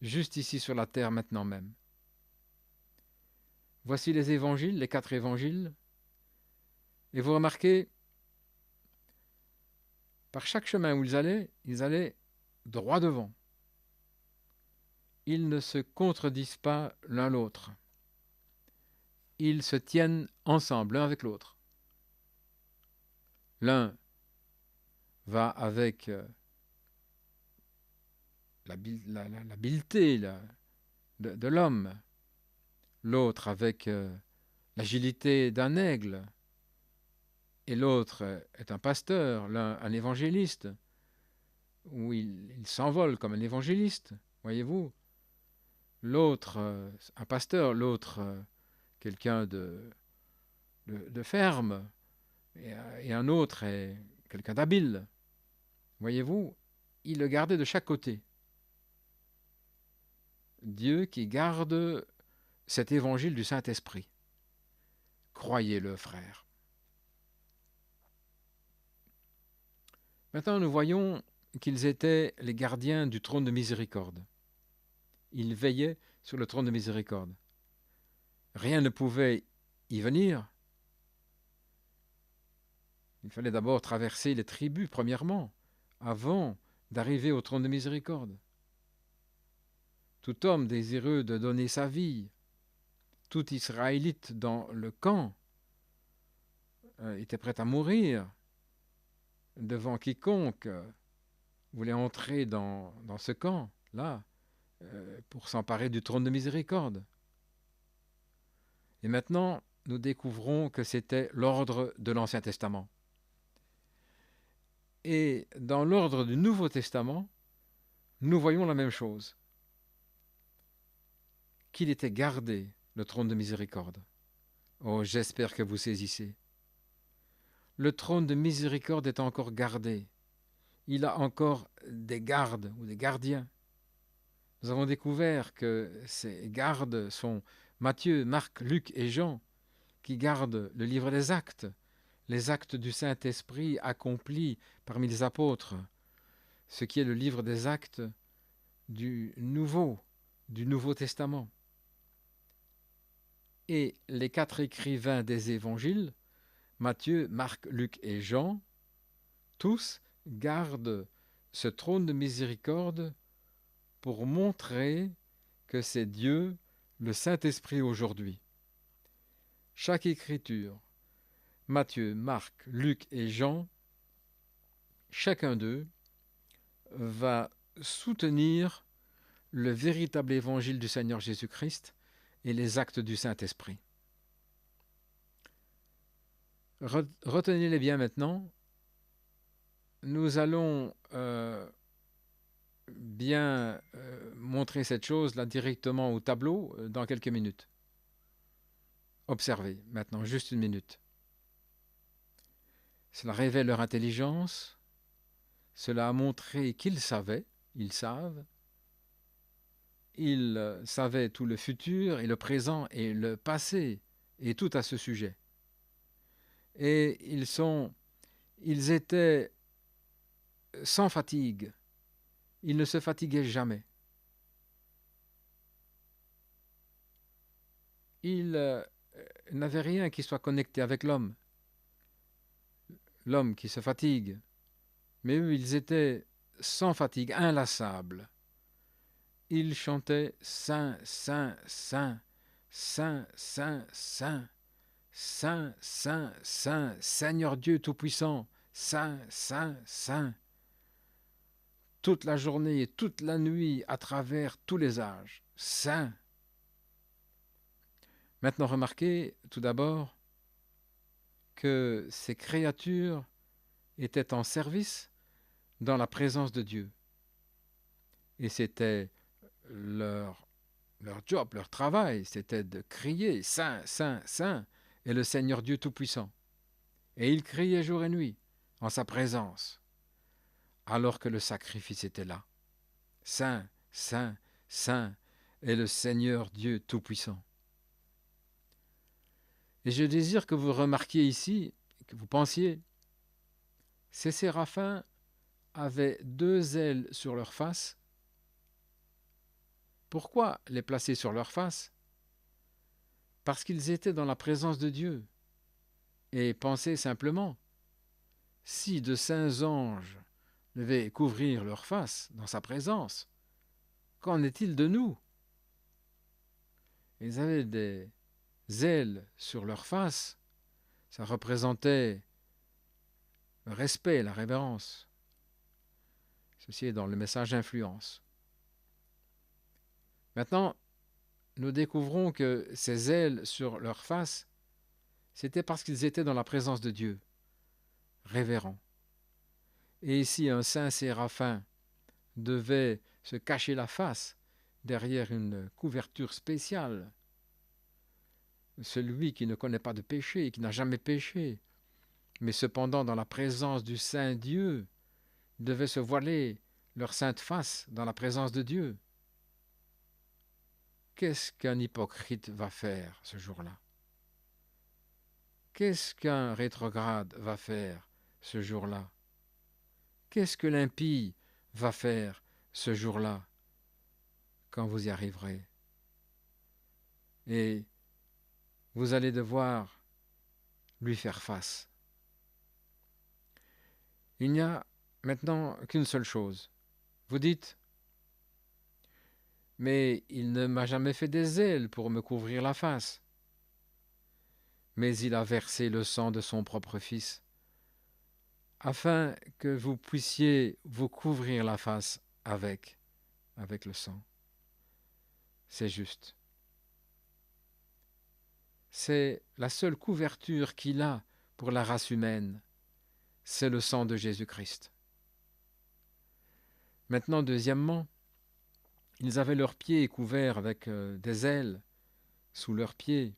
juste ici sur la terre maintenant même. Voici les évangiles, les 4 évangiles, et vous remarquez, par chaque chemin où ils allaient droit devant. Ils ne se contredisent pas l'un l'autre. Ils se tiennent ensemble, l'un avec l'autre. L'un va avec l'habileté de l'homme, l'autre avec l'agilité d'un aigle, et l'autre est un pasteur, l'un un évangéliste, où il s'envole comme un évangéliste, voyez-vous. L'autre, un pasteur, l'autre, quelqu'un de ferme, et un autre est quelqu'un d'habile. Voyez-vous, il le gardait de chaque côté. Dieu qui garde cet évangile du Saint-Esprit. Croyez-le, frère. Maintenant, nous voyons qu'ils étaient les gardiens du trône de miséricorde. Ils veillaient sur le trône de miséricorde. Rien ne pouvait y venir. Il fallait d'abord traverser les tribus, premièrement, avant d'arriver au trône de miséricorde. Tout homme désireux de donner sa vie, tout Israélite dans le camp, était prêt à mourir devant quiconque voulait entrer dans ce camp, là, pour s'emparer du trône de miséricorde. Et maintenant, nous découvrons que c'était l'ordre de l'Ancien Testament. Et dans l'ordre du Nouveau Testament, nous voyons la même chose, qu'il était gardé, le trône de miséricorde. Oh, j'espère que vous saisissez. Le trône de miséricorde est encore gardé. Il a encore des gardes ou des gardiens. Nous avons découvert que ces gardes sont Matthieu, Marc, Luc et Jean, qui gardent le livre des actes, les actes du Saint-Esprit accomplis parmi les apôtres, ce qui est le livre des actes du Nouveau Testament. Et les 4 écrivains des évangiles, Matthieu, Marc, Luc et Jean, tous gardent ce trône de miséricorde pour montrer que c'est Dieu, le Saint-Esprit aujourd'hui. Chaque écriture, Matthieu, Marc, Luc et Jean, chacun d'eux va soutenir le véritable évangile du Seigneur Jésus-Christ et les actes du Saint-Esprit. Retenez-les bien maintenant. Nous allons bien montrer cette chose là directement au tableau dans quelques minutes. Observez maintenant, juste une minute. Cela révèle leur intelligence. Cela a montré qu'ils savaient, ils savent. Ils savaient tout le futur et le présent et le passé et tout à ce sujet. Et ils étaient sans fatigue. Ils ne se fatiguaient jamais. Ils n'avaient rien qui soit connecté avec l'homme. L'homme qui se fatigue. Mais eux, ils étaient sans fatigue, inlassables. Ils chantaient Saint, Saint, Saint, Saint, Saint, Saint, Saint, Saint, Saint, Seigneur Dieu Tout-Puissant, Saint, Saint, Saint. Toute la journée et toute la nuit, à travers tous les âges. Saint. Maintenant, remarquez tout d'abord que ces créatures étaient en service dans la présence de Dieu. Et c'était leur job, leur travail, c'était de crier Saint, Saint, Saint est le Seigneur Dieu Tout-Puissant. Et ils criaient jour et nuit en sa présence, alors que le sacrifice était là. Saint, Saint, Saint est le Seigneur Dieu Tout-Puissant. Et je désire que vous remarquiez ici, que vous pensiez, ces séraphins avaient 2 ailes sur leur face. Pourquoi les placer sur leur face? Parce qu'ils étaient dans la présence de Dieu. Et pensez simplement, si de saints anges devaient couvrir leur face dans sa présence, qu'en est-il de nous? Ils avaient des ailes sur leur face, ça représentait le respect, la révérence. Ceci est dans le message d'influence. Maintenant, nous découvrons que ces ailes sur leur face, c'était parce qu'ils étaient dans la présence de Dieu, révérents. Et ici, un saint séraphin devait se cacher la face derrière une couverture spéciale. Celui qui ne connaît pas de péché, qui n'a jamais péché, mais cependant dans la présence du Saint Dieu, devait se voiler leur sainte face dans la présence de Dieu. Qu'est-ce qu'un hypocrite va faire ce jour-là? Qu'est-ce qu'un rétrograde va faire ce jour-là? Qu'est-ce que l'impie va faire ce jour-là, quand vous y arriverez? Et vous allez devoir lui faire face. Il n'y a maintenant qu'une seule chose. Vous dites, mais il ne m'a jamais fait des ailes pour me couvrir la face. Mais il a versé le sang de son propre Fils, afin que vous puissiez vous couvrir la face avec le sang. C'est juste. c'est la seule couverture qu'il a pour la race humaine, c'est le sang de Jésus-Christ. Maintenant, deuxièmement, ils avaient leurs pieds couverts avec des ailes sous leurs pieds,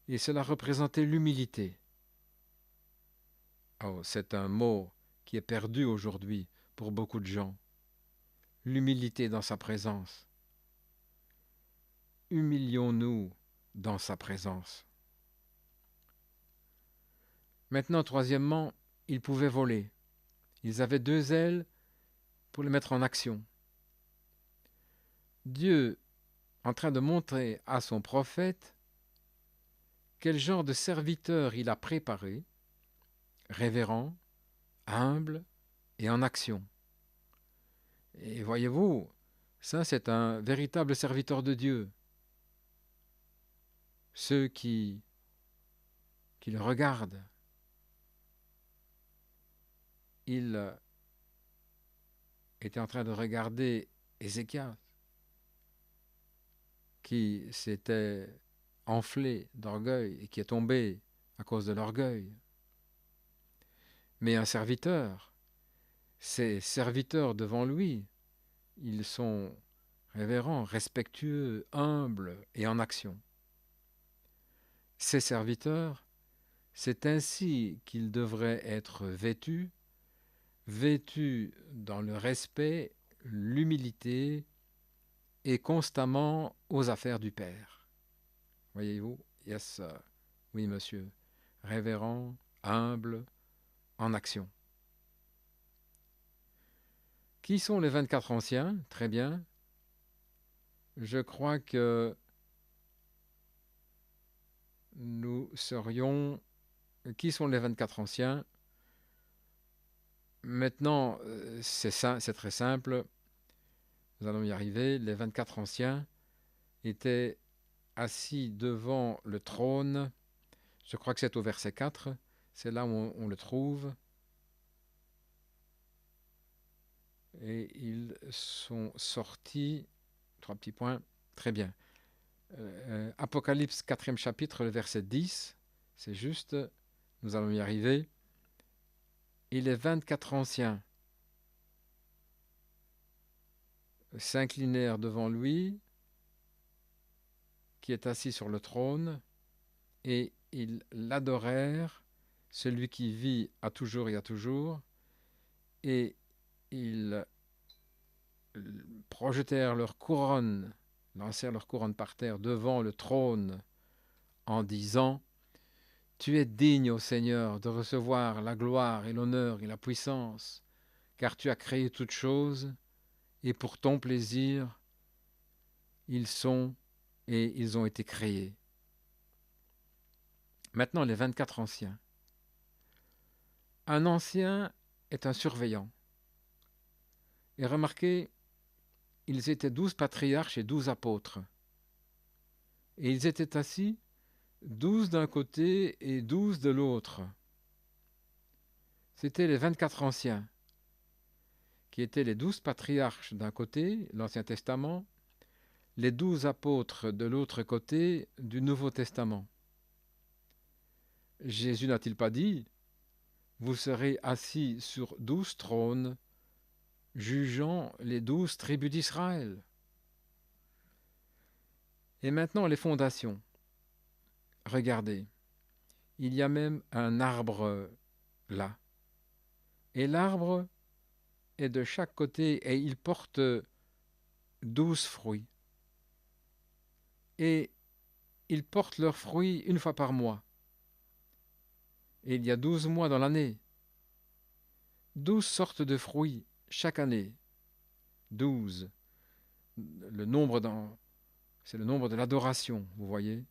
et cela représentait l'humilité. Oh, c'est un mot qui est perdu aujourd'hui pour beaucoup de gens. L'humilité dans sa présence. Humilions-nous dans sa présence. Maintenant, troisièmement, ils pouvaient voler. Ils avaient deux ailes pour les mettre en action. Dieu, en train de montrer à son prophète quel genre de serviteur il a préparé, révérend, humble et en action. Et voyez-vous, ça c'est un véritable serviteur de Dieu. Ceux qui le regardent, il était en train de regarder Ézéchias, qui s'était enflé d'orgueil et qui est tombé à cause de l'orgueil. Mais un serviteur, ses serviteurs devant lui, ils sont révérents, respectueux, humbles et en action. Ces serviteurs, c'est ainsi qu'ils devraient être vêtus dans le respect, l'humilité et constamment aux affaires du Père. Voyez-vous? Yes, oui, monsieur. Révérend, humble, en action. Qui sont les 24 anciens? Très bien. Je crois que nous serions... Qui sont les 24 anciens? Maintenant, c'est très simple. Nous allons y arriver. Les 24 anciens étaient assis devant le trône. Je crois que c'est au verset 4. C'est là où on le trouve. Et ils sont sortis. 3 petits points. Très bien. Apocalypse 4e chapitre, le verset 10. C'est juste. Nous allons y arriver. Et les 24 anciens s'inclinèrent devant lui, qui est assis sur le trône, et ils l'adorèrent, celui qui vit à toujours et à toujours, et ils projetèrent leur couronne, lancèrent leur couronne par terre devant le trône, en disant: Tu es digne, ô Seigneur, de recevoir la gloire et l'honneur et la puissance, car tu as créé toutes choses, et pour ton plaisir, ils sont et ils ont été créés. Maintenant, les 24 anciens. Un ancien est un surveillant. Et remarquez, ils étaient 12 patriarches et 12 apôtres. Et ils étaient assis 12 d'un côté et 12 de l'autre. C'étaient les 24 anciens, qui étaient les 12 patriarches d'un côté, l'Ancien Testament, les 12 apôtres de l'autre côté du Nouveau Testament. Jésus n'a-t-il pas dit: Vous serez assis sur 12 trônes, jugeant les 12 tribus d'Israël. Et maintenant les fondations. Regardez, il y a même un arbre là. Et l'arbre est de chaque côté et il porte 12 fruits. Et ils portent leurs fruits une fois par mois. Et il y a 12 mois dans l'année. 12 sortes de fruits chaque année. 12. C'est le nombre de l'adoration, vous voyez.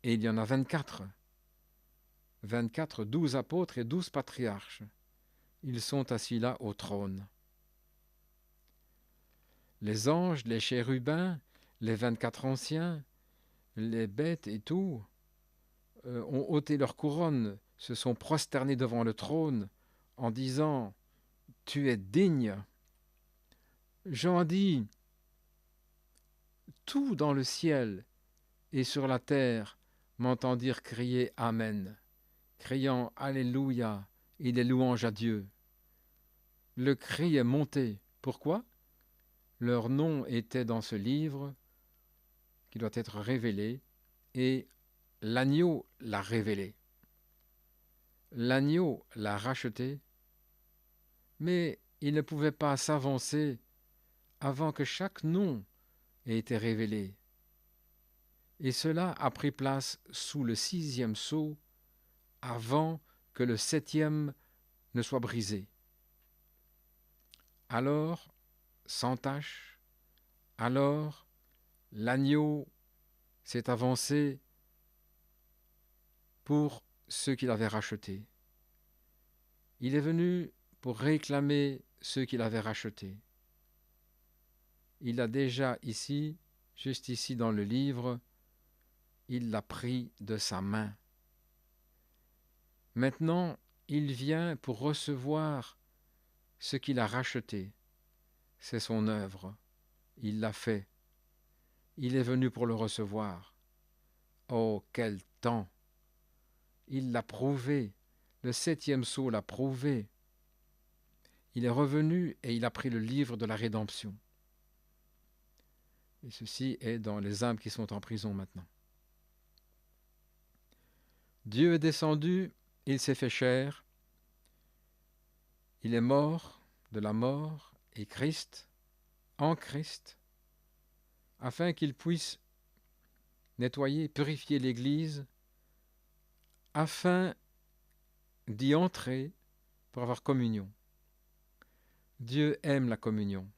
Et il y en a 24. 24, 12 apôtres et 12 patriarches. Ils sont assis là au trône. Les anges, les chérubins, les 24 anciens, les bêtes et tout, ont ôté leur couronne, se sont prosternés devant le trône en disant: Tu es digne. Jean dit: Tout dans le ciel et sur la terre m'entendirent crier Amen, criant Alléluia et des louanges à Dieu. Le cri est monté. Pourquoi? Leur nom était dans ce livre qui doit être révélé, et l'agneau l'a révélé. L'agneau l'a racheté, mais il ne pouvait pas s'avancer avant que chaque nom ait été révélé. Et cela a pris place sous le 6e sceau, avant que le 7e ne soit brisé. Alors, sans tache, alors l'agneau s'est avancé pour ceux qu'il avait rachetés. Il est venu pour réclamer ceux qu'il avait rachetés. Il a déjà ici, juste ici dans le livre, il l'a pris de sa main. Maintenant, il vient pour recevoir ce qu'il a racheté. C'est son œuvre. Il l'a fait. Il est venu pour le recevoir. Oh, quel temps! Il l'a prouvé. Le 7e sceau l'a prouvé. Il est revenu et il a pris le livre de la rédemption. Et ceci est dans les âmes qui sont en prison maintenant. Dieu est descendu, il s'est fait chair. Il est mort de la mort et Christ, en Christ, afin qu'il puisse nettoyer, purifier l'Église, afin d'y entrer pour avoir communion. Dieu aime la communion.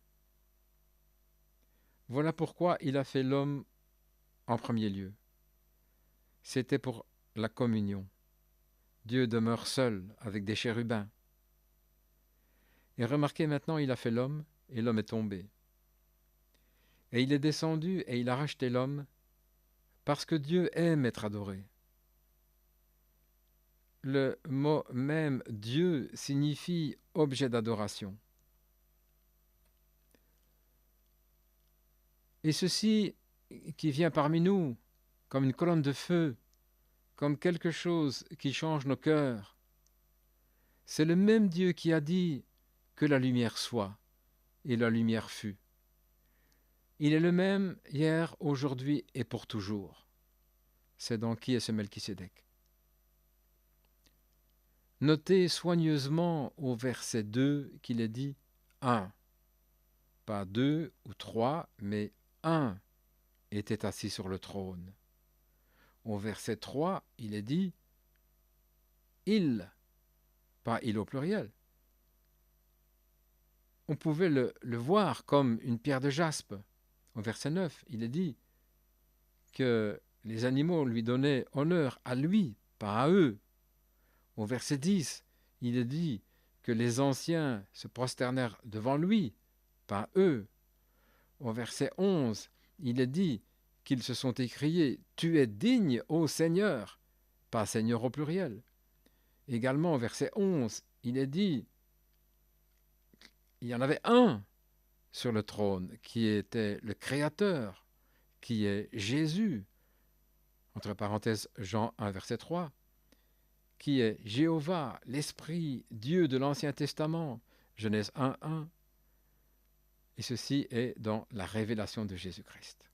Voilà pourquoi il a fait l'homme en premier lieu. C'était pour la communion. Dieu demeure seul avec des chérubins. Et remarquez maintenant, il a fait l'homme et l'homme est tombé. Et il est descendu et il a racheté l'homme parce que Dieu aime être adoré. Le mot même Dieu signifie objet d'adoration. Et ceci qui vient parmi nous comme une colonne de feu, comme quelque chose qui change nos cœurs, c'est le même Dieu qui a dit que la lumière soit, et la lumière fut. Il est le même hier, aujourd'hui et pour toujours. C'est donc qui est ce Melchisédek? Notez soigneusement au verset 2 qu'il est dit « un ». Pas 2 ou 3, mais un était assis sur le trône. Au verset 3, il est dit « il », pas « il » au pluriel. On pouvait le voir comme une pierre de jaspe. Au verset 9, il est dit que les animaux lui donnaient honneur à lui, pas à eux. Au verset 10, il est dit que les anciens se prosternèrent devant lui, pas eux. Au verset 11, il est dit qu'ils se sont écriés « Tu es digne, ô Seigneur », pas Seigneur au pluriel. Également au verset 11, il est dit il y en avait un sur le trône qui était le Créateur, qui est Jésus, entre parenthèses Jean 1 verset 3, qui est Jéhovah, l'Esprit, Dieu de l'Ancien Testament, Genèse 1, 1. Et ceci est dans la révélation de Jésus-Christ.